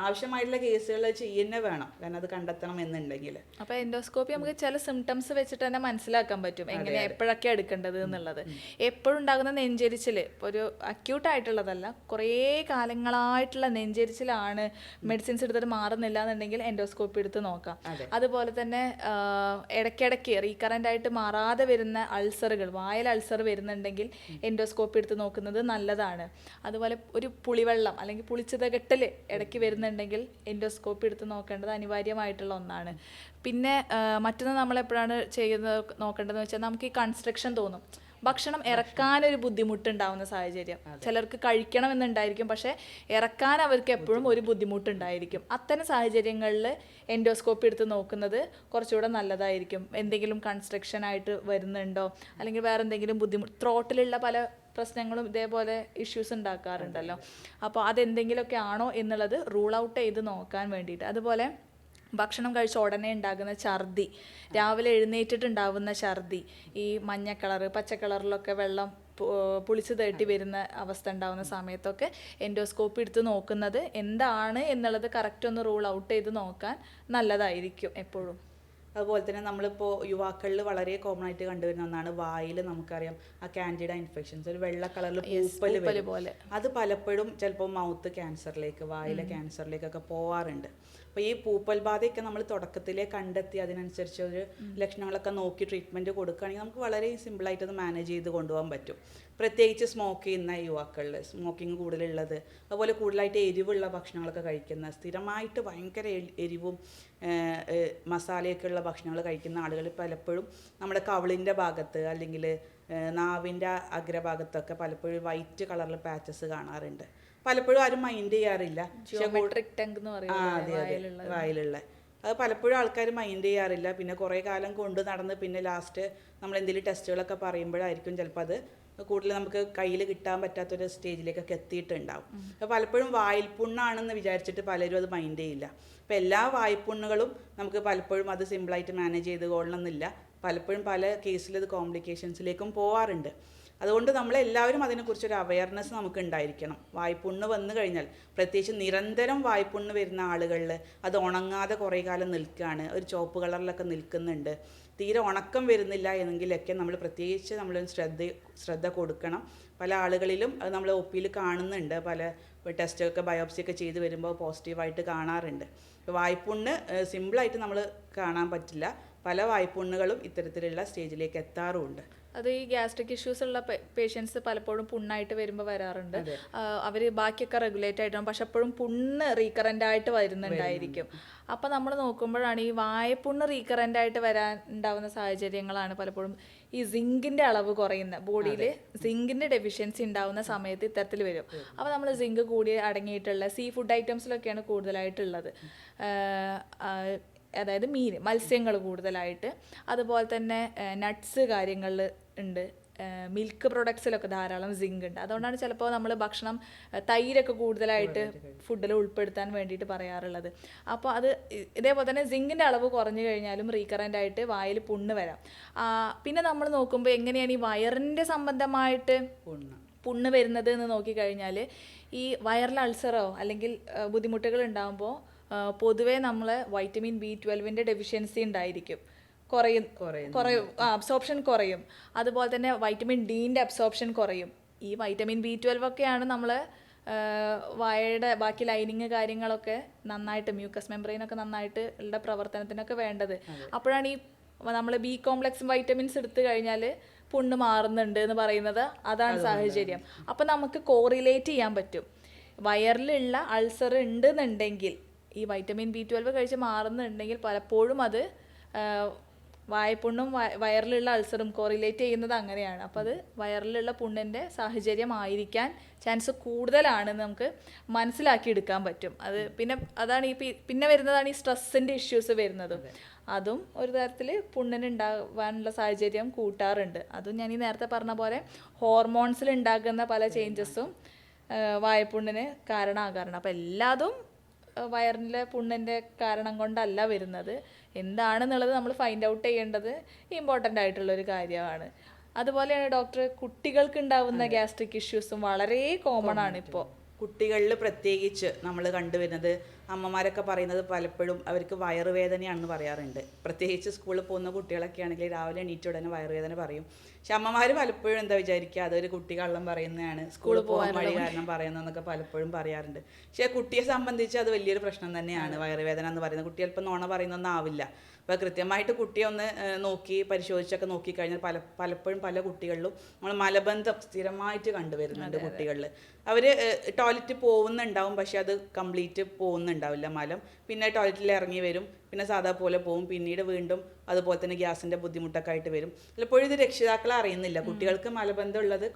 ആവശ്യമായിട്ടുള്ള കേസുകൾ ചെയ്യുന്നേ വേണം, കാരണം അത് കണ്ടെത്തണം എന്നുണ്ടെങ്കിൽ. അപ്പോൾ എൻഡോസ്കോപ്പി നമുക്ക് ചില സിംറ്റംസ് വെച്ചിട്ട് തന്നെ മനസ്സിലാക്കാൻ പറ്റും എങ്ങനെ എപ്പോഴൊക്കെ എടുക്കേണ്ടത് എന്നുള്ളത്. എപ്പോഴും ഉണ്ടാകുന്ന നെഞ്ചരിച്ചിൽ ഒരു അക്യൂട്ട് ആയിട്ടുള്ളതല്ല, കുറേ കാലങ്ങളായിട്ടുള്ള നെഞ്ചരിച്ചിലാണ് മെഡിസിൻസ് എടുത്തിട്ട് മാറുന്നില്ല എന്നുണ്ടെങ്കിൽ എൻഡോസ്കോപ്പി എടുത്ത് നോക്കാം. അതുപോലെ തന്നെ ഇടയ്ക്കിടയ്ക്ക് റീകറൻ്റ് ആയിട്ട് മാറാതെ വരുന്ന അൾസറുകൾ, വായൽ അൾസർ വരുന്നുണ്ടെങ്കിൽ എൻഡോസ്കോപ്പി എടുത്ത് നോക്കുന്നത് നല്ലതാണ്. അതുപോലെ ഒരു പുളിവെള്ളം അല്ലെങ്കിൽ പുളിച്ചതകട്ടൽ ഇടയ്ക്ക് വരുന്നുണ്ടെങ്കിൽ എൻഡോസ്കോപ്പി എടുത്ത് നോക്കേണ്ടത് അനിവാര്യമായിട്ടുള്ള ഒന്നാണ്. പിന്നെ മറ്റൊന്ന് നമ്മളെപ്പോഴാണ് നോക്കേണ്ടതെന്ന് വെച്ചാൽ, നമുക്ക് ഈ കൺസ്ട്രക്ഷൻ തോന്നും, ഭക്ഷണം ഇറക്കാനൊരു ബുദ്ധിമുട്ടുണ്ടാവുന്ന സാഹചര്യം. ചിലർക്ക് കഴിക്കണമെന്നുണ്ടായിരിക്കും, പക്ഷേ ഇറക്കാൻ അവർക്ക് എപ്പോഴും ഒരു ബുദ്ധിമുട്ടുണ്ടായിരിക്കും. അത്തരം സാഹചര്യങ്ങളിൽ എൻഡോസ്കോപ്പി എടുത്ത് നോക്കുന്നത് കുറച്ചുകൂടെ നല്ലതായിരിക്കും. എന്തെങ്കിലും കൺസ്ട്രക്ഷൻ ആയിട്ട് വരുന്നുണ്ടോ അല്ലെങ്കിൽ വേറെ എന്തെങ്കിലും ത്രോട്ടിലുള്ള പല പ്രശ്നങ്ങളും ഇതേപോലെ ഇഷ്യൂസ് ഉണ്ടാക്കാറുണ്ടല്ലോ. അപ്പോൾ അതെന്തെങ്കിലുമൊക്കെ ആണോ എന്നുള്ളത് റൂൾ ഔട്ട് ചെയ്ത് നോക്കാൻ വേണ്ടിയിട്ട്. അതുപോലെ ഭക്ഷണം കഴിച്ച ഉടനെ ഉണ്ടാകുന്ന ഛർദി, രാവിലെ എഴുന്നേറ്റിട്ടുണ്ടാവുന്ന ഛർദി, ഈ മഞ്ഞ കളറ് പച്ച കളറിലൊക്കെ വെള്ളം പുളിച്ച് തേട്ടി വരുന്ന അവസ്ഥ ഉണ്ടാകുന്ന സമയത്തൊക്കെ എൻഡോസ്കോപ്പി എടുത്ത് നോക്കുന്നത് എന്താണ് എന്നുള്ളത് കറക്റ്റ് ഒന്ന് റൂൾ ഔട്ട് ചെയ്ത് നോക്കാൻ നല്ലതായിരിക്കും എപ്പോഴും. അതുപോലെ തന്നെ നമ്മളിപ്പോൾ യുവാക്കളിൽ വളരെ കോമൺ ആയിട്ട് കണ്ടുവരുന്ന ഒന്നാണ് വായിൽ നമുക്കറിയാം ആ കാൻഡിഡ ഇൻഫെക്ഷൻസ്, ഒരു വെള്ള കളറിൽ പൂപ്പൽ വരും. അത് പലപ്പോഴും ചിലപ്പോൾ മൗത്ത് ക്യാൻസറിലേക്ക്, വായിലെ ക്യാൻസറിലേക്കൊക്കെ പോവാറുണ്ട്. അപ്പോൾ ഈ പൂപ്പൽ ബാധയൊക്കെ നമ്മൾ തുടക്കത്തിലേ കണ്ടെത്തി അതിനനുസരിച്ച് ഒരു ലക്ഷണങ്ങളൊക്കെ നോക്കി ട്രീറ്റ്മെൻറ്റ് കൊടുക്കുകയാണെങ്കിൽ നമുക്ക് വളരെ സിമ്പിളായിട്ട് അത് മാനേജ് ചെയ്ത് കൊണ്ടുപോകാൻ പറ്റും. പ്രത്യേകിച്ച് സ്മോക്ക് ചെയ്യുന്ന യുവാക്കളിൽ, സ്മോക്കിംഗ് കൂടുതലുള്ളത്, അതുപോലെ കൂടുതലായിട്ട് എരിവുള്ള ഭക്ഷണങ്ങളൊക്കെ കഴിക്കുന്ന, സ്ഥിരമായിട്ട് ഭയങ്കര എരിവും മസാലയൊക്കെ ഉള്ള ഭക്ഷണങ്ങൾ കഴിക്കുന്ന ആളുകൾ പലപ്പോഴും നമ്മുടെ കവിളിൻ്റെ ഭാഗത്ത് അല്ലെങ്കിൽ നാവിൻ്റെ അഗ്രഭാഗത്തൊക്കെ പലപ്പോഴും വൈറ്റ് കളറിൽ പാച്ചസ് കാണാറുണ്ട്. പലപ്പോഴും ആരും മൈൻഡ് ചെയ്യാറില്ല. വായിലുള്ള അത് പലപ്പോഴും ആൾക്കാർ മൈൻഡ് ചെയ്യാറില്ല. പിന്നെ കുറേ കാലം കൊണ്ട് നടന്ന് പിന്നെ ലാസ്റ്റ് നമ്മൾ എന്തെങ്കിലും ടെസ്റ്റുകളൊക്കെ പറയുമ്പോഴായിരിക്കും ചിലപ്പോൾ അത് കൂടുതൽ നമുക്ക് കയ്യിൽ കിട്ടാൻ പറ്റാത്തൊരു സ്റ്റേജിലേക്കൊക്കെ എത്തിയിട്ടുണ്ടാവും. അപ്പോൾ പലപ്പോഴും വായ്പുണ്ണാണെന്ന് വിചാരിച്ചിട്ട് പലരും അത് മൈൻഡ് ചെയ്യില്ല. അപ്പോൾ എല്ലാ വായ്പുണ്ണുകളും നമുക്ക് പലപ്പോഴും അത് സിമ്പിളായിട്ട് മാനേജ് ചെയ്ത് കൊള്ളണമെന്നില്ല. പലപ്പോഴും പല കേസിൽ ഇത് കോംപ്ലിക്കേഷൻസിലേക്കും പോവാറുണ്ട്. അതുകൊണ്ട് നമ്മളെല്ലാവരും അതിനെക്കുറിച്ചൊരു അവയർനെസ് നമുക്ക് ഉണ്ടായിരിക്കണം. വായ്പുണ്ണ് വന്നു കഴിഞ്ഞാൽ, പ്രത്യേകിച്ച് നിരന്തരം വായ്പുണ്ണ് വരുന്ന ആളുകളിൽ അത് ഉണങ്ങാതെ കുറേ കാലം നിൽക്കുകയാണ്, ഒരു ചുവപ്പ് കളറിലൊക്കെ നിൽക്കുന്നുണ്ട്, തീരെ ഉണക്കം വരുന്നില്ല എന്നെങ്കിലൊക്കെ നമ്മൾ പ്രത്യേകിച്ച് നമ്മൾ ശ്രദ്ധ കൊടുക്കണം. പല ആളുകളിലും അത് നമ്മൾ ഒപ്പിയിൽ കാണുന്നുണ്ട്. പല ടെസ്റ്റൊക്കെ ബയോപ്സിയൊക്കെ ചെയ്ത് വരുമ്പോൾ പോസിറ്റീവായിട്ട് കാണാറുണ്ട്. വായ്പുണ്ണ് സിമ്പിളായിട്ട് നമ്മൾ കാണാൻ പറ്റില്ല. പല വായ്പുണ്ണുകളും ഇത്തരത്തിലുള്ള സ്റ്റേജിലേക്ക് എത്താറുമുണ്ട്. അത് ഈ ഗ്യാസ്ട്രിക് ഇഷ്യൂസ് ഉള്ള പേഷ്യൻസ് പലപ്പോഴും പുണ്ണായിട്ട് വരുമ്പോൾ വരാറുണ്ട്. അവർ ബാക്കിയൊക്കെ റെഗുലേറ്റ് ആയിട്ടാണ്, പക്ഷെ എപ്പോഴും പുണ്ണ് റീകറൻ്റ് ആയിട്ട് വരുന്നുണ്ടായിരിക്കും. അപ്പം നമ്മൾ നോക്കുമ്പോഴാണ് ഈ വായപ്പുണ്ണ് റീകറൻ്റ് ആയിട്ട് വരാൻ ഉണ്ടാവുന്ന സാഹചര്യങ്ങളാണ് പലപ്പോഴും ഈ സിങ്കിൻ്റെ അളവ് കുറയുന്ന, ബോഡിയിൽ സിങ്കിൻ്റെ ഡെഫിഷ്യൻസി ഉണ്ടാവുന്ന സമയത്ത് ഇത്തരത്തിൽ വരും. അപ്പോൾ നമ്മൾ സിങ്ക് കൂടി അടങ്ങിയിട്ടുള്ള സീ ഫുഡ് ഐറ്റംസിലൊക്കെയാണ് കൂടുതലായിട്ടുള്ളത്. അതായത് മത്സ്യങ്ങൾ കൂടുതലായിട്ട്, അതുപോലെ തന്നെ നട്ട്സ് കാര്യങ്ങളിൽ ഉണ്ട്, മിൽക്ക് പ്രൊഡക്ട്സിലൊക്കെ ധാരാളം സിങ്ക് ഉണ്ട്. അതുകൊണ്ടാണ് ചിലപ്പോൾ നമ്മൾ ഭക്ഷണം തൈരൊക്കെ കൂടുതലായിട്ട് ഫുഡിൽ ഉൾപ്പെടുത്താൻ വേണ്ടിയിട്ട് പറയാറുള്ളത്. അപ്പോൾ അത് ഇതേപോലെ തന്നെ സിങ്കിൻ്റെ അളവ് കുറഞ്ഞു കഴിഞ്ഞാലും റീകറൻ്റ് ആയിട്ട് വായിൽ പുണ്ണ് വരാം. പിന്നെ നമ്മൾ നോക്കുമ്പോൾ എങ്ങനെയാണ് ഈ വയറിൻ്റെ സംബന്ധമായിട്ട് പുണ്ണ് വരുന്നത് എന്ന് നോക്കിക്കഴിഞ്ഞാൽ, ഈ വയറിൽ അൾസറോ അല്ലെങ്കിൽ ബുദ്ധിമുട്ടുകൾ ഉണ്ടാകുമ്പോൾ പൊതുവേ നമ്മൾ വൈറ്റമിൻ B12 ഡെഫിഷ്യൻസി ഉണ്ടായിരിക്കും, അബ്സോർപ്ഷൻ കുറയും. അതുപോലെ തന്നെ വൈറ്റമിൻ ഡിൻ്റെ അബ്സോർപ്ഷൻ കുറയും. ഈ വൈറ്റമിൻ B12 ഒക്കെയാണ് നമ്മൾ വായയുടെ ബാക്കി ലൈനിങ് കാര്യങ്ങളൊക്കെ നന്നായിട്ട്, മ്യൂക്കസ് മെംബ്രെയിനൊക്കെ നന്നായിട്ട് ഉള്ള പ്രവർത്തനത്തിനൊക്കെ വേണ്ടത്. അപ്പോഴാണ് ഈ നമ്മൾ B കോംപ്ലക്സ് വൈറ്റമിൻസ് എടുത്തു കഴിഞ്ഞാൽ പുണ്ണ് മാറുന്നുണ്ട് എന്ന് പറയുന്നത്. അതാണ് സാഹചര്യം. അപ്പോൾ നമുക്ക് കോറിലേറ്റ് ചെയ്യാൻ പറ്റും. വയറിലുള്ള അൾസർ ഉണ്ടെന്നുണ്ടെങ്കിൽ ഈ വൈറ്റമിൻ B12 കഴിച്ച് മാറുന്നുണ്ടെങ്കിൽ പലപ്പോഴും അത് വായ്പുണ്ണും വയറിലുള്ള അൾസറും കോറിലേറ്റ് ചെയ്യുന്നത് അങ്ങനെയാണ്. അപ്പോൾ അത് വയറിലുള്ള പുണ്ണിൻ്റെ സാഹചര്യമായിരിക്കാൻ ചാൻസ് കൂടുതലാണെന്ന് നമുക്ക് മനസ്സിലാക്കിയെടുക്കാൻ പറ്റും. അത് അതാണ് പിന്നെ വരുന്നതാണ് ഈ സ്ട്രെസ്സിൻ്റെ ഇഷ്യൂസ് വരുന്നതും. അതും ഒരു തരത്തിൽ പുണ്ണിന് ഉണ്ടാവാനുള്ള സാഹചര്യം കൂട്ടാറുണ്ട്. അതും ഞാൻ ഈ നേരത്തെ പറഞ്ഞ പോലെ ഹോർമോൺസിൽ ഉണ്ടാകുന്ന പല ചേഞ്ചസും വായ്പുണ്ണിന് കാരണമാകാറുണ്ട്. അപ്പോൾ എല്ലാതും വയറിലെ പുണ്ണിൻ്റെ കാരണം കൊണ്ടല്ല വരുന്നത്. എന്താണെന്നുള്ളത് നമ്മൾ ഫൈൻഡ് ഔട്ട് ചെയ്യേണ്ടത് ഇമ്പോർട്ടൻ്റ് ആയിട്ടുള്ളൊരു കാര്യമാണ്. അതുപോലെയാണ് ഡോക്ടർ, കുട്ടികൾക്ക് ഉണ്ടാവുന്ന ഗ്യാസ്ട്രിക് ഇഷ്യൂസും വളരെ കോമൺ ആണ് ഇപ്പോൾ. കുട്ടികളിൽ പ്രത്യേകിച്ച് നമ്മൾ കണ്ടുവരുന്നത്, അമ്മമാരൊക്കെ പറയുന്നത് പലപ്പോഴും അവർക്ക് വയറുവേദനയാണെന്ന് പറയാറുണ്ട്. പ്രത്യേകിച്ച് സ്കൂളിൽ പോകുന്ന കുട്ടികളൊക്കെ ആണെങ്കിൽ രാവിലെ എണീറ്റ ഉടനെ വയറുവേദന പറയും. പക്ഷെ അമ്മമാർ പലപ്പോഴും എന്താ വിചാരിക്കുക, അതൊരു കുട്ടി കള്ളം പറയുന്നതാണ്, സ്കൂളിൽ പോകാൻ മടി കാരണം പറയുന്നതെന്നൊക്കെ പലപ്പോഴും പറയാറുണ്ട്. പക്ഷേ കുട്ടിയെ സംബന്ധിച്ച് അത് വലിയൊരു പ്രശ്നം തന്നെയാണ് വയറുവേദന എന്ന് പറയുന്നത്. കുട്ടി ചിലപ്പോൾ നോണ പറയുന്നൊന്നും ആവില്ല. അപ്പോൾ കൃത്യമായിട്ട് കുട്ടിയെ ഒന്ന് നോക്കി പരിശോധിച്ചൊക്കെ നോക്കിക്കഴിഞ്ഞാൽ പലപ്പോഴും പല കുട്ടികളിലും നമ്മൾ മലബന്ധം സ്ഥിരമായിട്ട് കണ്ടുവരുന്നുണ്ട്. കുട്ടികളിൽ അവർ ടോയ്ലറ്റിൽ പോകുന്നുണ്ടാവും, പക്ഷെ അത് കംപ്ലീറ്റ് പോകുന്നുണ്ടാവില്ല മലം. പിന്നെ ടോയ്ലറ്റിൽ ഇറങ്ങി വരും, പിന്നെ സാധാ പോലെ പോകും, പിന്നീട് വീണ്ടും അതുപോലെ തന്നെ ഗ്യാസിൻ്റെ ബുദ്ധിമുട്ടൊക്കെ ആയിട്ട് വരും. ചിലപ്പോഴും ഇത് രക്ഷിതാക്കളെ അറിയുന്നില്ല. കുട്ടികൾക്ക് മലബന്ധം ഉള്ളത്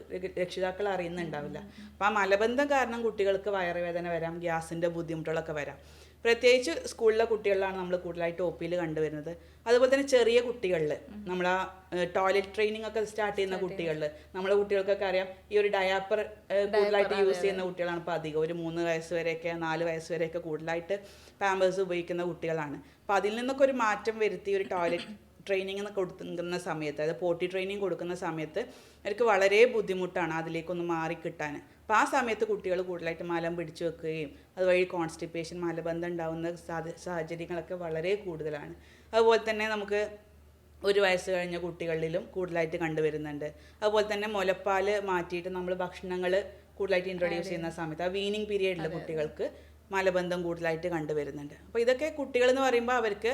രക്ഷിതാക്കൾ അറിയുന്നുണ്ടാവില്ല. അപ്പോൾ ആ മലബന്ധം കാരണം കുട്ടികൾക്ക് വയറുവേദന വരാം, ഗ്യാസിൻ്റെ ബുദ്ധിമുട്ടുകളൊക്കെ വരാം. പ്രത്യേകിച്ച് സ്കൂളിലെ കുട്ടികളിലാണ് നമ്മൾ കൂടുതലായിട്ട് OPയിൽ കണ്ടുവരുന്നത്. അതുപോലെ തന്നെ ചെറിയ കുട്ടികളിൽ നമ്മൾ ആ ടോയ്ലറ്റ് ട്രെയിനിങ് ഒക്കെ സ്റ്റാർട്ട് ചെയ്യുന്ന കുട്ടികളിൽ, നമ്മളെ കുട്ടികൾക്കൊക്കെ അറിയാം ഈ ഒരു ഡയാപ്പർ കൂടുതലായിട്ട് യൂസ് ചെയ്യുന്ന കുട്ടികളാണ് ഇപ്പോൾ അധികം. ഒരു 3 വയസ്സ് വരെയൊക്കെ 4 വയസ്സ് വരെയൊക്കെ കൂടുതലായിട്ട് പാമ്പേഴ്സ് ഉപയോഗിക്കുന്ന കുട്ടികളാണ്. അപ്പോൾ അതിൽ നിന്നൊക്കെ ഒരു മാറ്റം വരുത്തി ഒരു ടോയ്ലറ്റ് ട്രെയിനിങ് കൊടുക്കുന്ന സമയത്ത്, അതായത് പോട്ടി ട്രെയിനിങ് കൊടുക്കുന്ന സമയത്ത് അവർക്ക് വളരെ ബുദ്ധിമുട്ടാണ് അതിലേക്കൊന്ന് മാറിക്കിട്ടാൻ. അപ്പോൾ ആ സമയത്ത് കുട്ടികൾ കൂടുതലായിട്ട് മലം പിടിച്ചു വെക്കുകയും അതുവഴി കോൺസ്റ്റിപ്പേഷൻ, മലബന്ധം ഉണ്ടാകുന്ന സാഹചര്യങ്ങളൊക്കെ വളരെ കൂടുതലാണ്. അതുപോലെ തന്നെ നമുക്ക് 1 വയസ്സ് കഴിഞ്ഞ കുട്ടികളിലും കൂടുതലായിട്ട് കണ്ടുവരുന്നുണ്ട്. അതുപോലെ തന്നെ മുലപ്പാൽ മാറ്റിയിട്ട് നമ്മൾ ഭക്ഷണങ്ങൾ കൂടുതലായിട്ട് ഇൻട്രൊഡ്യൂസ് ചെയ്യുന്ന സമയത്ത് ആ വീനിങ് പീരിയഡിലെ കുട്ടികൾക്ക് മലബന്ധം കൂടുതലായിട്ട് കണ്ടുവരുന്നുണ്ട്. അപ്പോൾ ഇതൊക്കെ കുട്ടികൾ എന്ന് പറയുമ്പോൾ അവർക്ക്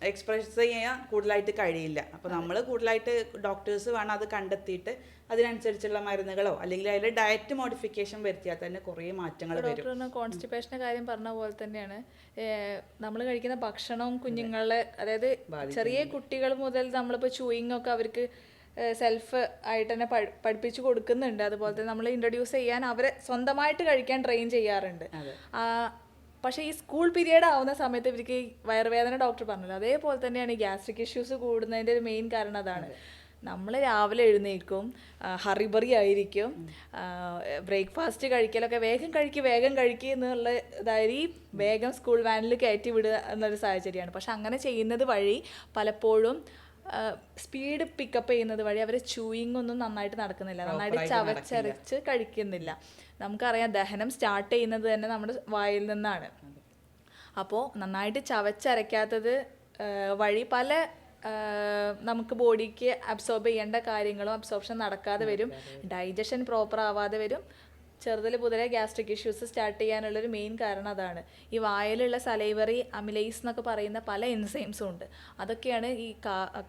എക്സ്പ്രസ് ചെയ്യാൻ കൂടുതലായിട്ട് കഴിയില്ല. അപ്പോൾ നമ്മൾ കൂടുതലായിട്ട് ഡോക്ടേഴ്സ് വേണം അത് കണ്ടെത്തിയിട്ട് അതിനനുസരിച്ചുള്ള മരുന്നുകളോ അല്ലെങ്കിൽ അതിൽ ഡയറ്റ് മോഡിഫിക്കേഷൻ വരുത്തിയാൽ തന്നെ കുറേ മാറ്റങ്ങൾ വരും. കോൺസ്റ്റിപ്പേഷൻ്റെ കാര്യം പറഞ്ഞ പോലെ തന്നെയാണ് നമ്മൾ കഴിക്കുന്ന ഭക്ഷണവും കുഞ്ഞുങ്ങളെ, അതായത് ചെറിയ കുട്ടികൾ മുതൽ നമ്മളിപ്പോൾ ചൂയിങ് ഒക്കെ അവർക്ക് സെൽഫ് ആയിട്ട് തന്നെ പഠിപ്പിച്ചു കൊടുക്കുന്നുണ്ട്. അതുപോലെ തന്നെ നമ്മൾ ഇൻട്രൊഡ്യൂസ് ചെയ്യാൻ അവരെ സ്വന്തമായിട്ട് കഴിക്കാൻ ട്രെയിൻ ചെയ്യാറുണ്ട്. പക്ഷേ ഈ സ്കൂൾ പീരീഡ് ആവുന്ന സമയത്ത് ഇവർക്ക് വയറുവേദന ഡോക്ടർ പറഞ്ഞല്ലോ, അതേപോലെ തന്നെയാണ് ഈ ഗ്യാസ്ട്രിക് ഇഷ്യൂസ് കൂടുന്നതിൻ്റെ ഒരു മെയിൻ കാരണം അതാണ്. നമ്മൾ രാവിലെ എഴുന്നേൽക്കും, ഹറിബറി ആയിരിക്കും, ബ്രേക്ക്ഫാസ്റ്റ് കഴിക്കലൊക്കെ വേഗം കഴിക്കുക എന്നുള്ള ഇതായി വേഗം സ്കൂൾ വാനിൽ കയറ്റി വിടുക എന്നൊരു സാഹചര്യമാണ്. പക്ഷെ അങ്ങനെ ചെയ്യുന്നത് വഴി പലപ്പോഴും സ്പീഡ് പിക്കപ്പ് ചെയ്യുന്നത് വഴി അവർ ചൂയിങ് ഒന്നും നന്നായിട്ട് നടക്കുന്നില്ല, നന്നായിട്ട് ചവച്ചരച്ച് കഴിക്കുന്നില്ല. നമുക്കറിയാം ദഹനം സ്റ്റാർട്ട് ചെയ്യുന്നത് തന്നെ നമ്മുടെ വായിൽ നിന്നാണ്. അപ്പോൾ നന്നായിട്ട് ചവച്ചരയ്ക്കാത്തത് വഴി പല നമുക്ക് ബോഡിക്ക് അബ്സോർബ് ചെയ്യേണ്ട കാര്യങ്ങളും അബ്സോർപ്ഷൻ നടക്കാതെ വരും, ഡൈജഷൻ പ്രോപ്പർ ആവാതെ വരും. ചെറുതിൽ മുതലേ ഗ്യാസ്ട്രിക് ഇഷ്യൂസ് സ്റ്റാർട്ട് ചെയ്യാനുള്ളൊരു മെയിൻ കാരണം അതാണ്. ഈ വായിലുള്ള സലൈവറി അമിലേസ് എന്നൊക്കെ പറയുന്ന പല എൻസൈംസും ഉണ്ട്. അതൊക്കെയാണ് ഈ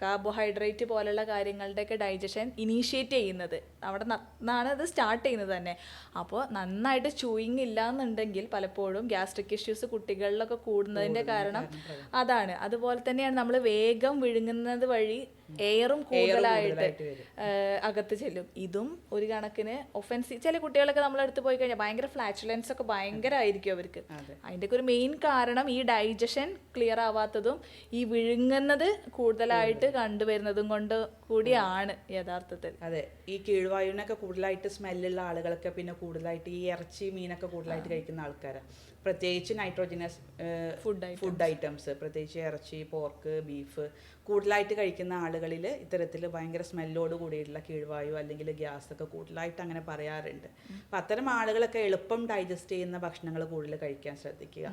കാർബോഹൈഡ്രേറ്റ് പോലുള്ള കാര്യങ്ങളുടെയൊക്കെ ഡൈജഷൻ ഇനീഷ്യേറ്റ് ചെയ്യുന്നത്. അവിടെ നിന്നാണ് ഇത് സ്റ്റാർട്ട് ചെയ്യുന്നത് തന്നെ. അപ്പോൾ നന്നായിട്ട് ചൂയിങ് ഇല്ല എന്നുണ്ടെങ്കിൽ പലപ്പോഴും ഗ്യാസ്ട്രിക് ഇഷ്യൂസ് കുട്ടികളിലൊക്കെ കൂടുന്നതിൻ്റെ കാരണം അതാണ്. അതുപോലെ തന്നെയാണ് നമ്മൾ വേഗം വിഴുങ്ങുന്നത് വഴി എയറും കൂടുതലായിട്ട് അകത്ത് ചെല്ലും. ഇതും ഒരു കണക്കിന് ഒഫൻസീവ്. ചില കുട്ടികളൊക്കെ നമ്മളെടുത്ത് പോയി കഴിഞ്ഞാൽ ഭയങ്കര ഫ്ലാറ്റുലൻസ് ഒക്കെ ഭയങ്കര ആയിരിക്കും അവർക്ക്. അതിൻ്റെയൊക്കെ ഒരു മെയിൻ കാരണം ഈ ഡൈജഷൻ ക്ലിയർ ആവാത്തതും ഈ വിഴുങ്ങുന്നത് കൂടുതലായിട്ട് കണ്ടുവരുന്നതും കൊണ്ട് കൂടിയാണ് യഥാർത്ഥത്തിൽ. അതെ, ഈ കീഴ്വായുവിനൊക്കെ കൂടുതലായിട്ട് സ്മെല്ലുള്ള ആളുകളൊക്കെ പിന്നെ കൂടുതലായിട്ട് ഈ ഇറച്ചി മീനൊക്കെ കൂടുതലായിട്ട് കഴിക്കുന്ന ആൾക്കാരാണ്. പ്രത്യേകിച്ച് നൈട്രോജനസ് ഫുഡ് ഐറ്റംസ്, പ്രത്യേകിച്ച് ഇറച്ചി, പോർക്ക്, ബീഫ് കൂടുതലായിട്ട് കഴിക്കുന്ന ആളുകളിൽ ഇത്തരത്തിൽ ഭയങ്കര സ്മെല്ലോട് കൂടിയിട്ടുള്ള കീഴ്വായു അല്ലെങ്കിൽ ഗ്യാസ് ഒക്കെ കൂടുതലായിട്ട് അങ്ങനെ പറയാറുണ്ട്. അപ്പം അത്തരം ആളുകളൊക്കെ എളുപ്പം ഡൈജസ്റ്റ് ചെയ്യുന്ന ഭക്ഷണങ്ങൾ കൂടുതൽ കഴിക്കാൻ ശ്രദ്ധിക്കുക.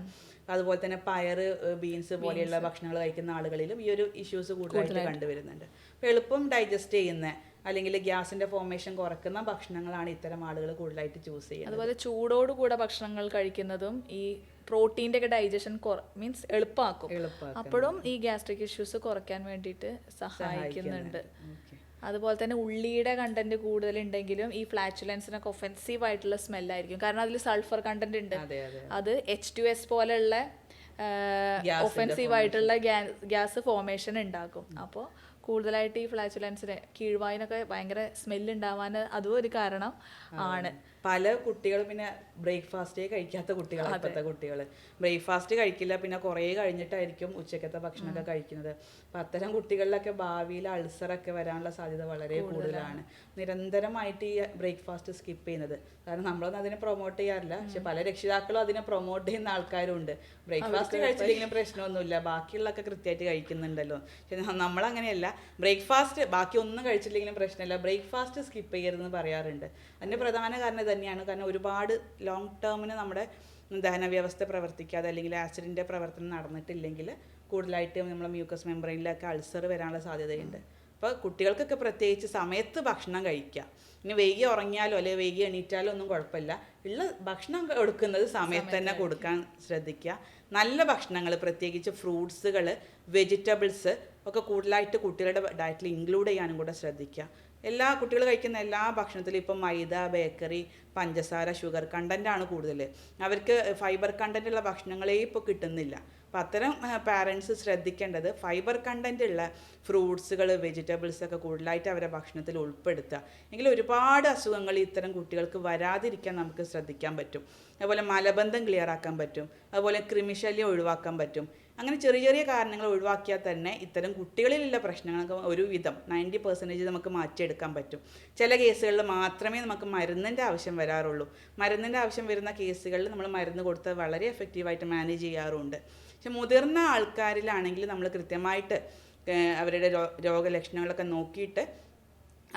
അതുപോലെ തന്നെ പയറ്, ബീൻസ് പോലെയുള്ള ഭക്ഷണങ്ങൾ കഴിക്കുന്ന ആളുകളിലും ഈ ഒരു ഇഷ്യൂസ് കൂടുതലായിട്ട് കണ്ടുവരുന്നുണ്ട്. അപ്പോൾ എളുപ്പം ഡൈജസ്റ്റ് ചെയ്യുന്ന അല്ലെങ്കിൽ ഗ്യാസിന്റെ ഫോർമേഷൻ കുറക്കുന്ന ഭക്ഷണങ്ങളാണ് ഇത്തരം ആളുകൾ കൂടുതലായിട്ട് ചൂസ് ചെയ്യുന്നത്. അതുപോലെ ചൂടോടുകൂടെ ഭക്ഷണങ്ങൾ കഴിക്കുന്നതും ഈ പ്രോട്ടീൻ്റെ ഒക്കെ ഡൈജഷൻ മീൻസ് എളുപ്പമാക്കും. അപ്പോഴും ഈ ഗ്യാസ്ട്രിക് ഇഷ്യൂസ് കുറയ്ക്കാൻ വേണ്ടിയിട്ട് സഹായിക്കുന്നുണ്ട്. അതുപോലെ തന്നെ ഉള്ളിയുടെ കണ്ടന്റ് കൂടുതലുണ്ടെങ്കിലും ഈ ഫ്ലാറ്റുലൻസിനൊക്കെ ഒഫൻസീവ് ആയിട്ടുള്ള സ്മെല്ലായിരിക്കും. കാരണം അതിൽ സൾഫർ കണ്ടന്റ് ഉണ്ട്. അത് H2S പോലെയുള്ള ഒഫൻസീവ് ആയിട്ടുള്ള ഗ്യാസ് ഫോർമേഷൻ ഉണ്ടാക്കും. അപ്പോൾ കൂടുതലായിട്ട് ഈ ഫ്ലാറ്റുലൻസിന് കീഴ്വായിനൊക്കെ ഭയങ്കര സ്മെല്ല് ഉണ്ടാവാൻ അതും ഒരു കാരണം ആണ്. പല കുട്ടികളും പിന്നെ ബ്രേക്ക്ഫാസ്റ്റേ കഴിക്കാത്ത കുട്ടികൾ, ഇപ്പോഴത്തെ കുട്ടികൾ ബ്രേക്ക്ഫാസ്റ്റ് കഴിക്കില്ല, പിന്നെ കുറേ കഴിഞ്ഞിട്ടായിരിക്കും ഉച്ചക്കത്തെ ഭക്ഷണമൊക്കെ കഴിക്കുന്നത്. അപ്പം അത്തരം കുട്ടികളിലൊക്കെ ഭാവിയിൽ അൾസറൊക്കെ വരാനുള്ള സാധ്യത വളരെ കൂടുതലാണ്. നിരന്തരമായിട്ട് ഈ ബ്രേക്ക്ഫാസ്റ്റ് സ്കിപ്പ് ചെയ്യുന്നത്. കാരണം നമ്മളൊന്നും അതിനെ പ്രൊമോട്ട് ചെയ്യാറില്ല, പക്ഷെ പല രക്ഷിതാക്കളും അതിനെ പ്രൊമോട്ട് ചെയ്യുന്ന ആൾക്കാരും ഉണ്ട്. ബ്രേക്ക്ഫാസ്റ്റ് കഴിച്ചില്ലെങ്കിലും പ്രശ്നമൊന്നുമില്ല, ബാക്കിയുള്ളതൊക്കെ കൃത്യമായിട്ട് കഴിക്കുന്നുണ്ടല്ലോ. പക്ഷെ നമ്മളങ്ങനെയല്ല, ബ്രേക്ക്ഫാസ്റ്റ് ബാക്കി ഒന്നും കഴിച്ചില്ലെങ്കിലും പ്രശ്നമില്ല, ബ്രേക്ക്ഫാസ്റ്റ് സ്കിപ്പ് ചെയ്യരുതെന്ന് പറയാറുണ്ട്. അതിൻ്റെ പ്രധാന കാരണം തന്നെയാണ്. കാരണം ഒരുപാട് ലോങ് ടേമിന് നമ്മുടെ ദഹന വ്യവസ്ഥ പ്രവർത്തിക്കാതെ അല്ലെങ്കിൽ ആസിഡിൻ്റെ പ്രവർത്തനം നടന്നിട്ടില്ലെങ്കിൽ കൂടുതലായിട്ട് നമ്മുടെ മ്യൂക്കസ് മെംബ്രെയിനിലൊക്കെ അൾസർ വരാനുള്ള സാധ്യതയുണ്ട്. അപ്പോൾ കുട്ടികൾക്കൊക്കെ പ്രത്യേകിച്ച് സമയത്ത് ഭക്ഷണം കഴിക്കുക. ഇനി വൈകി ഉറങ്ങിയാലോ അല്ലെങ്കിൽ വൈകി എണീറ്റാലോ ഒന്നും കുഴപ്പമില്ല, ഉള്ള ഭക്ഷണം കൊടുക്കുന്നത് സമയത്ത് തന്നെ കൊടുക്കാൻ ശ്രദ്ധിക്കുക. നല്ല ഭക്ഷണങ്ങൾ, പ്രത്യേകിച്ച് ഫ്രൂട്ട്സുകൾ, വെജിറ്റബിൾസ് ഒക്കെ കൂടുതലായിട്ട് കുട്ടികളുടെ ഡയറ്റിൽ ഇൻക്ലൂഡ് ചെയ്യാനും കൂടെ ശ്രദ്ധിക്കുക. എല്ലാ കുട്ടികൾ കഴിക്കുന്ന എല്ലാ ഭക്ഷണത്തിലും ഇപ്പം മൈദ, ബേക്കറി, പഞ്ചസാര, ഷുഗർ കണ്ടൻ്റാണ് കൂടുതൽ. അവർക്ക് ഫൈബർ കണ്ടൻ്റുള്ള ഭക്ഷണങ്ങളേ ഇപ്പോൾ കിട്ടുന്നില്ല. അപ്പം അത്തരം പാരൻസ് ശ്രദ്ധിക്കേണ്ടത് ഫൈബർ കണ്ടൻ്റ് ഉള്ള ഫ്രൂട്ട്സുകൾ, വെജിറ്റബിൾസ് ഒക്കെ കൂടുതലായിട്ട് അവരുടെ ഭക്ഷണത്തിൽ ഉൾപ്പെടുത്തുക. എങ്കിൽ ഒരുപാട് അസുഖങ്ങൾ ഇത്തരം കുട്ടികൾക്ക് വരാതിരിക്കാൻ നമുക്ക് ശ്രദ്ധിക്കാൻ പറ്റും. അതുപോലെ മലബന്ധം ക്ലിയർ ആക്കാൻ പറ്റും. അതുപോലെ കൃമിശല്യം ഒഴിവാക്കാൻ പറ്റും. അങ്ങനെ ചെറിയ ചെറിയ കാരണങ്ങൾ ഒഴിവാക്കിയാൽ തന്നെ ഇത്തരം കുട്ടികളിലുള്ള പ്രശ്നങ്ങളൊക്കെ ഒരുവിധം 90% നമുക്ക് മാറ്റിയെടുക്കാൻ പറ്റും. ചില കേസുകളിൽ മാത്രമേ നമുക്ക് മരുന്നിൻ്റെ ആവശ്യം വരാറുള്ളൂ. മരുന്നിൻ്റെ ആവശ്യം വരുന്ന കേസുകളിൽ നമ്മൾ മരുന്ന് കൊടുത്ത് വളരെ എഫക്റ്റീവായിട്ട് മാനേജ് ചെയ്യാറുണ്ട്. പക്ഷെ മുതിർന്ന ആൾക്കാരിലാണെങ്കിൽ നമ്മൾ കൃത്യമായിട്ട് അവരുടെ രോഗലക്ഷണങ്ങളൊക്കെ നോക്കിയിട്ട്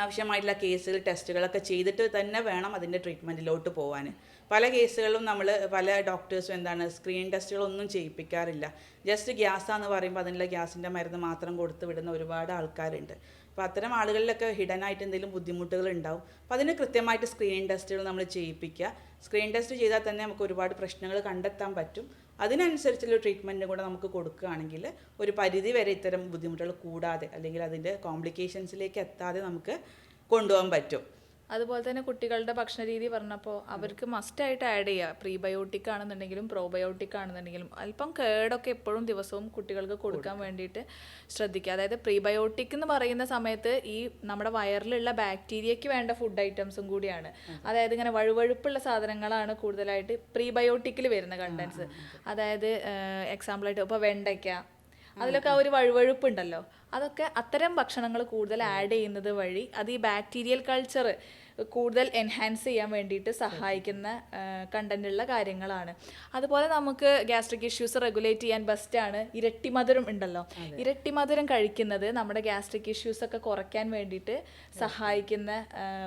ആവശ്യമായിട്ടുള്ള കേസുകൾ ടെസ്റ്റുകളൊക്കെ ചെയ്തിട്ട് തന്നെ വേണം അതിൻ്റെ ട്രീറ്റ്മെൻറ്റിലോട്ട് പോകാൻ. പല കേസുകളിലും നമ്മൾ പല ഡോക്ടേഴ്സും എന്താണ് സ്ക്രീൻ ടെസ്റ്റുകളൊന്നും ചെയ്യിപ്പിക്കാറില്ല. ജസ്റ്റ് ഗ്യാസാന്ന് പറയുമ്പോൾ അതിനുള്ള ഗ്യാസിൻ്റെ മരുന്ന് മാത്രം കൊടുത്ത് വിടുന്ന ഒരുപാട് ആൾക്കാരുണ്ട്. അപ്പോൾ അത്തരം ആളുകളിലൊക്കെ ഹിഡൻ ആയിട്ട് എന്തെങ്കിലും ബുദ്ധിമുട്ടുകൾ ഉണ്ടാവും. അപ്പോൾ അതിന് കൃത്യമായിട്ട് സ്ക്രീൻ ടെസ്റ്റുകൾ നമ്മൾ ചെയ്യിപ്പിക്കുക. സ്ക്രീൻ ടെസ്റ്റ് ചെയ്താൽ തന്നെ നമുക്ക് ഒരുപാട് പ്രശ്നങ്ങൾ കണ്ടെത്താൻ പറ്റും. അതിനനുസരിച്ചുള്ള ട്രീറ്റ്മെൻറ്റ് കൂടെ നമുക്ക് കൊടുക്കുകയാണെങ്കിൽ ഒരു പരിധി വരെ ഇത്തരം ബുദ്ധിമുട്ടുകൾ കൂടാതെ അല്ലെങ്കിൽ അതിൻ്റെ കോംപ്ലിക്കേഷൻസിലേക്ക് എത്താതെ നമുക്ക് കൊണ്ടുപോകാൻ പറ്റും. അതുപോലെ തന്നെ കുട്ടികളുടെ ഭക്ഷണ രീതി പറഞ്ഞപ്പോൾ അവർക്ക് മസ്റ്റായിട്ട് ആഡ് ചെയ്യുക. പ്രീബയോട്ടിക് ആണെന്നുണ്ടെങ്കിലും പ്രോബയോട്ടിക് ആണെന്നുണ്ടെങ്കിലും അല്പം കേടൊക്കെ എപ്പോഴും ദിവസവും കുട്ടികൾക്ക് കൊടുക്കാൻ വേണ്ടിയിട്ട് ശ്രദ്ധിക്കുക. അതായത് പ്രീബയോട്ടിക് എന്ന് പറയുന്ന സമയത്ത് ഈ നമ്മുടെ വയറിലുള്ള ബാക്ടീരിയയ്ക്ക് വേണ്ട ഫുഡ് ഐറ്റംസും കൂടിയാണ്. അതായത് ഇങ്ങനെ വഴുവഴുപ്പുള്ള സാധനങ്ങളാണ് കൂടുതലായിട്ട് പ്രീബയോട്ടിക്കിൽ വരുന്ന കണ്ടൻസ്. അതായത് എക്സാമ്പിളായിട്ട് ഇപ്പോൾ വെണ്ടയ്ക്ക, അതിലൊക്കെ ആ ഒരു വഴുവഴുപ്പ് ഉണ്ടല്ലോ, അതൊക്കെ അത്തരം ഭക്ഷണങ്ങൾ കൂടുതൽ ആഡ് ചെയ്യുന്നത് വഴി അത് ഈ ബാക്ടീരിയൽ കൾച്ചർ കൂടുതൽ എൻഹാൻസ് ചെയ്യാൻ വേണ്ടിയിട്ട് സഹായിക്കുന്ന കണ്ടന്റുള്ള കാര്യങ്ങളാണ്. അതുപോലെ നമുക്ക് ഗ്യാസ്ട്രിക് ഇഷ്യൂസ് റെഗുലേറ്റ് ചെയ്യാൻ ബെസ്റ്റാണ് ഇരട്ടി മധുരം ഉണ്ടല്ലോ. ഇരട്ടി മധുരം കഴിക്കുന്നത് നമ്മുടെ ഗ്യാസ്ട്രിക് ഇഷ്യൂസ് ഒക്കെ കുറയ്ക്കാൻ വേണ്ടിയിട്ട് സഹായിക്കുന്ന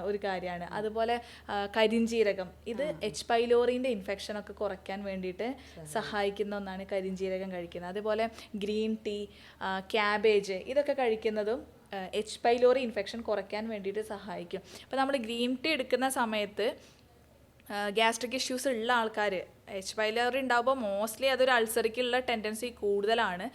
ഒരു കാര്യമാണ്. അതുപോലെ കരിഞ്ജീരകം, ഇത് എച്ച് പൈലോറിൻ്റെ ഇൻഫെക്ഷനൊക്കെ കുറയ്ക്കാൻ വേണ്ടിയിട്ട് സഹായിക്കുന്ന ഒന്നാണ് കരിഞ്ജീരകം കഴിക്കുന്നത്. അതുപോലെ ഗ്രീൻ ടീ, ക്യാബേജ്, ഇതൊക്കെ കഴിക്കുന്നതും എച്ച് പൈലോറി ഇൻഫെക്ഷൻ കുറയ്ക്കാൻ വേണ്ടിയിട്ട് സഹായിക്കും. അപ്പോൾ നമ്മൾ ഗ്രീൻ ടീ എടുക്കുന്ന സമയത്ത് ഗ്യാസ്ട്രിക് ഇഷ്യൂസ് ഉള്ള ആൾക്കാർ എച്ച് പൈലോറി ഉണ്ടാകുമ്പോൾ മോസ്റ്റ്ലി അതൊരു അൾസറിക്കുള്ള ടെൻഡൻസി കൂടുതലാണ്.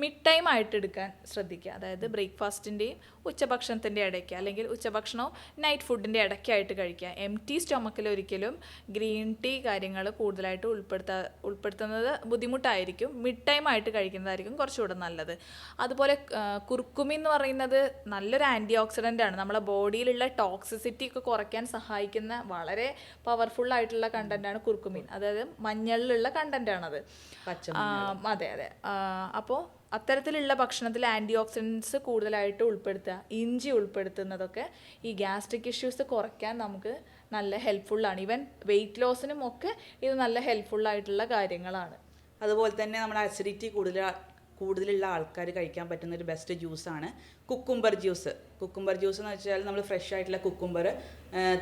മിഡ് ടൈം ആയിട്ട് എടുക്കാൻ ശ്രദ്ധിക്കുക. അതായത് ബ്രേക്ക്ഫാസ്റ്റിൻ്റെയും ഉച്ചഭക്ഷണത്തിൻ്റെ ഇടയ്ക്ക് അല്ലെങ്കിൽ ഉച്ചഭക്ഷണവും നൈറ്റ് ഫുഡിൻ്റെ ഇടയ്ക്കായിട്ട് കഴിക്കുക. എം ടി സ്റ്റൊമക്കിൽ ഒരിക്കലും ഗ്രീൻ ടീ കാര്യങ്ങൾ കൂടുതലായിട്ട് ഉൾപ്പെടുത്തുന്നത് ബുദ്ധിമുട്ടായിരിക്കും. മിഡ് ടൈം ആയിട്ട് കഴിക്കുന്നതായിരിക്കും കുറച്ചുകൂടെ നല്ലത്. അതുപോലെ കുർക്കുമിൻ എന്ന് പറയുന്നത് നല്ലൊരു ആൻറ്റി ഓക്സിഡൻ്റ് ആണ്. നമ്മളെ ബോഡിയിലുള്ള ടോക്സിസിറ്റി ഒക്കെ കുറയ്ക്കാൻ സഹായിക്കുന്ന വളരെ പവർഫുൾ ആയിട്ടുള്ള കണ്ടൻ്റാണ് കുർക്കുമിൻ. അതായത് മഞ്ഞളിലുള്ള കണ്ടൻ്റാണത്. അതെ അതെ. അപ്പോൾ അത്തരത്തിലുള്ള ഭക്ഷണത്തിൽ ആൻറ്റി ഓക്സിഡൻസ് കൂടുതലായിട്ട് ഉൾപ്പെടുത്തുക, ഇഞ്ചി ഉൾപ്പെടുത്തുന്നതൊക്കെ ഈ ഗ്യാസ്ട്രിക് ഇഷ്യൂസ് കുറയ്ക്കാൻ നമുക്ക് നല്ല ഹെൽപ്ഫുള്ളാണ്. ഈവൻ വെയിറ്റ് ലോസിനും ഒക്കെ ഇത് നല്ല ഹെൽപ്ഫുള്ളായിട്ടുള്ള കാര്യങ്ങളാണ്. അതുപോലെ തന്നെ നമ്മുടെ അസിഡിറ്റി കൂടുതലുള്ള ആൾക്കാർ കഴിക്കാൻ പറ്റുന്ന ഒരു ബെസ്റ്റ് ജ്യൂസാണ് കുക്കുംബർ ജ്യൂസ്. കുക്കുംബർ ജ്യൂസ് എന്ന് വെച്ചാൽ നമ്മൾ ഫ്രഷ് ആയിട്ടുള്ള കുക്കുംബർ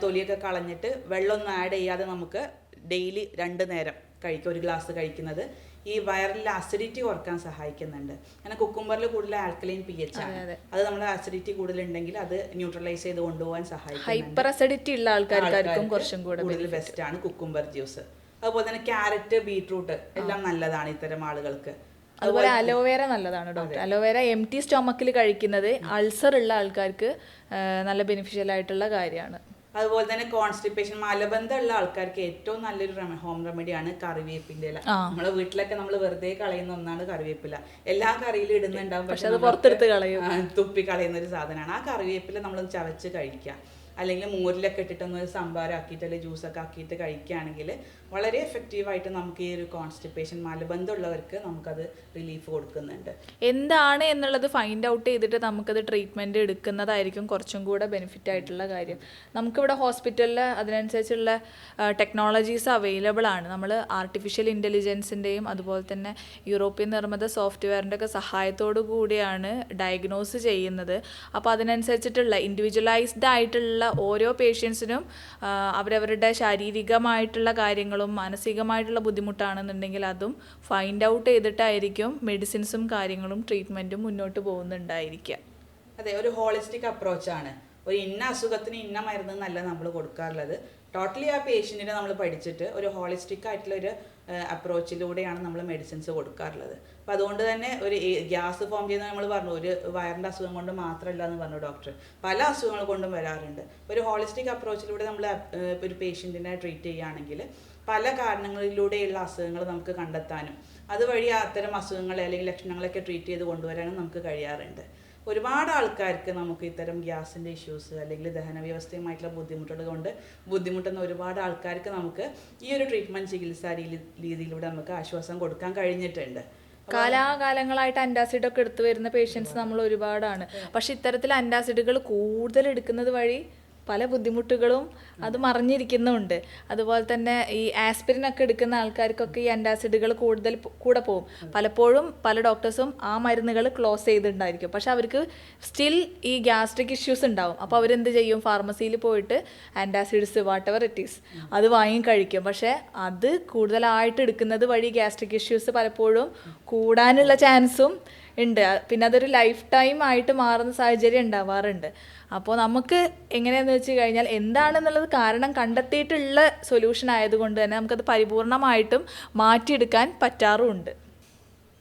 തൊലിയൊക്കെ കളഞ്ഞിട്ട് വെള്ളമൊന്നും ആഡ് ചെയ്യാതെ നമുക്ക് ഡെയിലി 2 നേരം കഴിക്കുക. ഒരു ഗ്ലാസ് കഴിക്കുന്നത് ഈ വയറിലെ അസിഡിറ്റി കുറക്കാൻ സഹായിക്കുന്നുണ്ട്. അങ്ങനെ കുക്കുംബറിൽ കൂടുതൽ ആൽക്കലൈൻ pH ആണ്. അത് നമ്മുടെ അസിഡിറ്റി കൂടുതലുണ്ടെങ്കിൽ അത് ന്യൂട്രലൈസ് ചെയ്ത് കൊണ്ടുപോകാൻ സഹായിക്കും. ഹൈപ്പർ അസിഡിറ്റി ഉള്ള ആൾക്കാർക്കും കുറച്ചും കൂടുതൽ ബെസ്റ്റ് ആണ് കുക്കുംബർ ജ്യൂസ്. അതുപോലെ തന്നെ ക്യാരറ്റ്, ബീട്രൂട്ട് എല്ലാം നല്ലതാണ് ഇത്തരം ആളുകൾക്ക്. അതുപോലെ അലോവേര നല്ലതാണ് ഡോക്ടർ. അലോവേര എം ടി സ്റ്റൊമക്കിൽ കഴിക്കുന്നത് അൾസർ ഉള്ള ആൾക്കാർക്ക് നല്ല ബെനിഫിഷ്യൽ ആയിട്ടുള്ള കാര്യമാണ്. അതുപോലെ തന്നെ കോൺസ്റ്റിപ്പേഷൻ, മലബന്ധമുള്ള ആൾക്കാർക്ക് ഏറ്റവും നല്ലൊരു ഹോം റെമഡിയാണ് കറിവേപ്പിൻ്റെ ഇല. നമ്മളെ വീട്ടിലൊക്കെ നമ്മൾ വെറുതെ കളയുന്ന ഒന്നാണ് കറിവേപ്പില. എല്ലാ കറിയിലും ഇടുന്നുണ്ടാവും, പക്ഷെ അത് പുറത്തെടുത്ത് കളയും, തുപ്പി കളയുന്ന ഒരു സാധനമാണ്. ആ കറിവേപ്പില നമ്മൾ ചവച്ച് കഴിക്കുക, അല്ലെങ്കിൽ മോരിലൊക്കെ ഇട്ടിട്ടൊന്ന് സംഭാരം ആക്കിയിട്ട് അല്ലെങ്കിൽ ജ്യൂസൊക്കെ ആക്കിയിട്ട് കഴിക്കുകയാണെങ്കിൽ വളരെ എഫക്റ്റീവായിട്ട് നമുക്ക് ഈ ഒരു കോൺസ്റ്റിപ്പേഷൻ, മലബന്ധമുള്ളവർക്ക് നമുക്കത് റിലീഫ് കൊടുക്കുന്നുണ്ട്. എന്താണ് എന്നുള്ളത് ഫൈൻഡ് ഔട്ട് ചെയ്തിട്ട് നമുക്കത് ട്രീറ്റ്മെൻറ്റ് എടുക്കുന്നതായിരിക്കും കുറച്ചും കൂടെ ബെനിഫിറ്റ് ആയിട്ടുള്ള കാര്യം. നമുക്കിവിടെ ഹോസ്പിറ്റലിൽ അതിനനുസരിച്ചുള്ള ടെക്നോളജീസ് അവൈലബിൾ ആണ്. നമ്മൾ ആർട്ടിഫിഷ്യൽ ഇൻ്റലിജൻസിൻ്റെയും അതുപോലെ തന്നെ യൂറോപ്യൻ നിർമ്മിത സോഫ്റ്റ്വെയറിൻ്റെ ഒക്കെ സഹായത്തോടു കൂടിയാണ് ഡയഗ്നോസ് ചെയ്യുന്നത്. അപ്പോൾ അതിനനുസരിച്ചിട്ടുള്ള ഇൻഡിവിജ്വലൈസ്ഡ് ആയിട്ടുള്ള ഓരോ പേഷ്യൻസിനും അവരവരുടെ ശാരീരികമായിട്ടുള്ള കാര്യങ്ങളും മാനസികമായിട്ടുള്ള ബുദ്ധിമുട്ടാണെന്നുണ്ടെങ്കിൽ അതും ഫൈൻഡ് ഔട്ട് ചെയ്തിട്ടായിരിക്കും മെഡിസിൻസും കാര്യങ്ങളും ട്രീറ്റ്മെൻറ്റും മുന്നോട്ട് പോകുന്നുണ്ടായിരിക്കുക. അതെ, ഒരു ഹോളിസ്റ്റിക് അപ്രോച്ചാണ്. ഒരു ഇന്ന അസുഖത്തിന് ഇന്ന മരുന്ന് എന്നല്ല നമ്മൾ കൊടുക്കാറുള്ളത്. ടോട്ടലി ആ പേഷ്യൻറ്റിനെ നമ്മൾ പഠിച്ചിട്ട് ഒരു ഹോളിസ്റ്റിക് ആയിട്ടുള്ളൊരു അപ്രോച്ചിലൂടെയാണ് നമ്മൾ മെഡിസിൻസ് കൊടുക്കാറുള്ളത്. അപ്പോൾ അതുകൊണ്ട് തന്നെ ഒരു ഗ്യാസ് ഫോം ചെയ്യുന്ന നമ്മൾ പറഞ്ഞു, ഒരു വയറിൻ്റെ അസുഖം കൊണ്ട് മാത്രമല്ല എന്ന് പറഞ്ഞു ഡോക്ടർ, പല അസുഖങ്ങൾ കൊണ്ടും വരാറുണ്ട്. ഒരു ഹോളിസ്റ്റിക് അപ്രോച്ചിലൂടെ നമ്മൾ ഒരു പേഷ്യൻറ്റിനെ ട്രീറ്റ് ചെയ്യുകയാണെങ്കിൽ പല കാരണങ്ങളിലൂടെയുള്ള അസുഖങ്ങൾ നമുക്ക് കണ്ടെത്താനും അതുവഴി അത്തരം അസുഖങ്ങളെ അല്ലെങ്കിൽ ലക്ഷണങ്ങളൊക്കെ ട്രീറ്റ് ചെയ്ത് കൊണ്ടുവരാനും നമുക്ക് കഴിയാറുണ്ട്. ഒരുപാട് ആൾക്കാർക്ക് നമുക്ക് ഇത്തരം ഗ്യാസിൻ്റെ ഇഷ്യൂസ് അല്ലെങ്കിൽ ദഹന വ്യവസ്ഥയുമായിട്ടുള്ള ബുദ്ധിമുട്ടുകൾ കൊണ്ട് ബുദ്ധിമുട്ടുന്ന ഒരുപാട് ആൾക്കാർക്ക് നമുക്ക് ഈ ഒരു ട്രീറ്റ്മെൻറ്റ് ചികിത്സാ രീതിയിലൂടെ നമുക്ക് ആശ്വാസം കൊടുക്കാൻ കഴിഞ്ഞിട്ടുണ്ട്. കാലാകാലങ്ങളായിട്ട് അൻറ്റാസിഡ് ഒക്കെ എടുത്തു വരുന്ന പേഷ്യൻസ് നമ്മൾ ഒരുപാടാണ്. പക്ഷെ ഇത്തരത്തിൽ അൻറ്റാസിഡുകൾ കൂടുതൽ എടുക്കുന്നത് വഴി പല ബുദ്ധിമുട്ടുകളും അത് മറിഞ്ഞിരിക്കുന്നുണ്ട്. അതുപോലെ തന്നെ ഈ ആസ്പിരിൻ ഒക്കെ എടുക്കുന്ന ആൾക്കാർക്കൊക്കെ ഈ ആൻറ്റാസിഡുകൾ കൂടുതൽ കൂടെ പോകും. പലപ്പോഴും പല ഡോക്ടേഴ്സും ആ മരുന്നുകൾ ക്ലോസ് ചെയ്തിട്ടുണ്ടായിരിക്കും, പക്ഷെ അവർക്ക് സ്റ്റിൽ ഈ ഗ്യാസ്ട്രിക് ഇഷ്യൂസ് ഉണ്ടാവും. അപ്പോൾ അവരെന്ത് ചെയ്യും, ഫാർമസിയിൽ പോയിട്ട് antacids what ever it is അത് വാങ്ങി കഴിക്കും. പക്ഷേ അത് കൂടുതലായിട്ട് എടുക്കുന്നത് വഴി ഗ്യാസ്ട്രിക് ഇഷ്യൂസ് പലപ്പോഴും കൂടാനുള്ള ചാൻസും ഉണ്ട്. പിന്നെ അതൊരു ലൈഫ് ടൈം ആയിട്ട് മാറുന്ന സാഹചര്യം ഉണ്ടാവാറുണ്ട്. അപ്പോൾ നമുക്ക് എങ്ങനെയാണെന്ന് വെച്ച് കഴിഞ്ഞാൽ എന്താണെന്നുള്ളത് കാരണം കണ്ടെത്തിയിട്ടുള്ള സൊല്യൂഷൻ ആയതുകൊണ്ട് തന്നെ നമുക്കത് പരിപൂർണമായിട്ടും മാറ്റിയെടുക്കാൻ പറ്റാറുമുണ്ട്.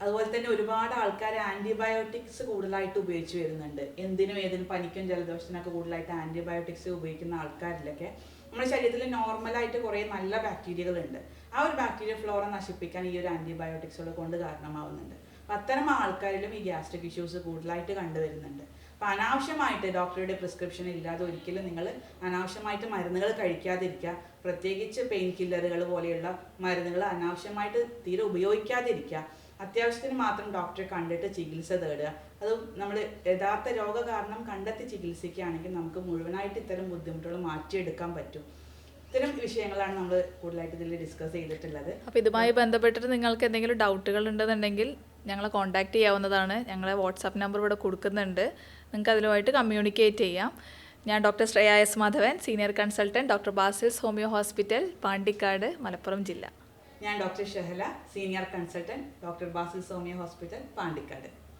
അതുപോലെ തന്നെ ഒരുപാട് ആൾക്കാർ ആൻറ്റിബയോട്ടിക്സ് കൂടുതലായിട്ട് ഉപയോഗിച്ച് വരുന്നുണ്ട്. എന്തിനും ഏതിനും പനിക്കും ജലദോഷത്തിനൊക്കെ കൂടുതലായിട്ട് ആൻറ്റിബയോട്ടിക്സ് ഉപയോഗിക്കുന്ന ആൾക്കാരിലൊക്കെ നമ്മുടെ ശരീരത്തിൽ നോർമലായിട്ട് കുറേ നല്ല ബാക്ടീരിയകളുണ്ട്. ആ ഒരു ബാക്ടീരിയ ഫ്ലോറ നശിപ്പിക്കാൻ ഈ ഒരു ആൻറ്റിബയോട്ടിക്സുകൾ കൊണ്ട് കാരണമാവുന്നുണ്ട്. അപ്പം അത്തരം ആൾക്കാരിലും ഈ ഗ്യാസ്ട്രിക് ഇഷ്യൂസ് കൂടുതലായിട്ട് കണ്ടുവരുന്നുണ്ട്. അപ്പം അനാവശ്യമായിട്ട് ഡോക്ടറുടെ പ്രിസ്ക്രിപ്ഷൻ ഇല്ലാതെ ഒരിക്കലും നിങ്ങൾ അനാവശ്യമായിട്ട് മരുന്നുകൾ കഴിക്കാതിരിക്കുക. പ്രത്യേകിച്ച് പെയിൻ കില്ലറുകൾ പോലെയുള്ള മരുന്നുകൾ അനാവശ്യമായിട്ട് തീരെ ഉപയോഗിക്കാതിരിക്കുക. അത്യാവശ്യത്തിന് മാത്രം ഡോക്ടറെ കണ്ടിട്ട് ചികിത്സ തേടുക. അത് നമ്മൾ യഥാർത്ഥ രോഗകാരണം കണ്ടെത്തി ചികിത്സിക്കുകയാണെങ്കിൽ നമുക്ക് മുഴുവനായിട്ട് ഇത്തരം ബുദ്ധിമുട്ടുകൾ മാറ്റിയെടുക്കാൻ പറ്റും. ഇത്തരം വിഷയങ്ങളാണ് നമ്മൾ കൂടുതലായിട്ട് ഇതിൽ ഡിസ്കസ് ചെയ്തിട്ടുള്ളത്. അപ്പോൾ ഇതുമായി ബന്ധപ്പെട്ടിട്ട് നിങ്ങൾക്ക് എന്തെങ്കിലും ഡൗട്ടുകൾ ഉണ്ടെന്നുണ്ടെങ്കിൽ ഞങ്ങളെ കോൺടാക്റ്റ് ചെയ്യാവുന്നതാണ്. ഞങ്ങളെ വാട്സാപ്പ് നമ്പർ ഇവിടെ കൊടുക്കുന്നുണ്ട്, നിങ്ങൾക്ക് അതിലുമായിട്ട് കമ്മ്യൂണിക്കേറ്റ് ചെയ്യാം. ഞാൻ doctor Shreya S Madhavan, senior consultant, doctor Basil's homeo hospital, Pandikkad, Malappuram ജില്ല. ഞാൻ doctor Shahala, senior consultant, doctor Basil's homeo hospital, Pandikkad.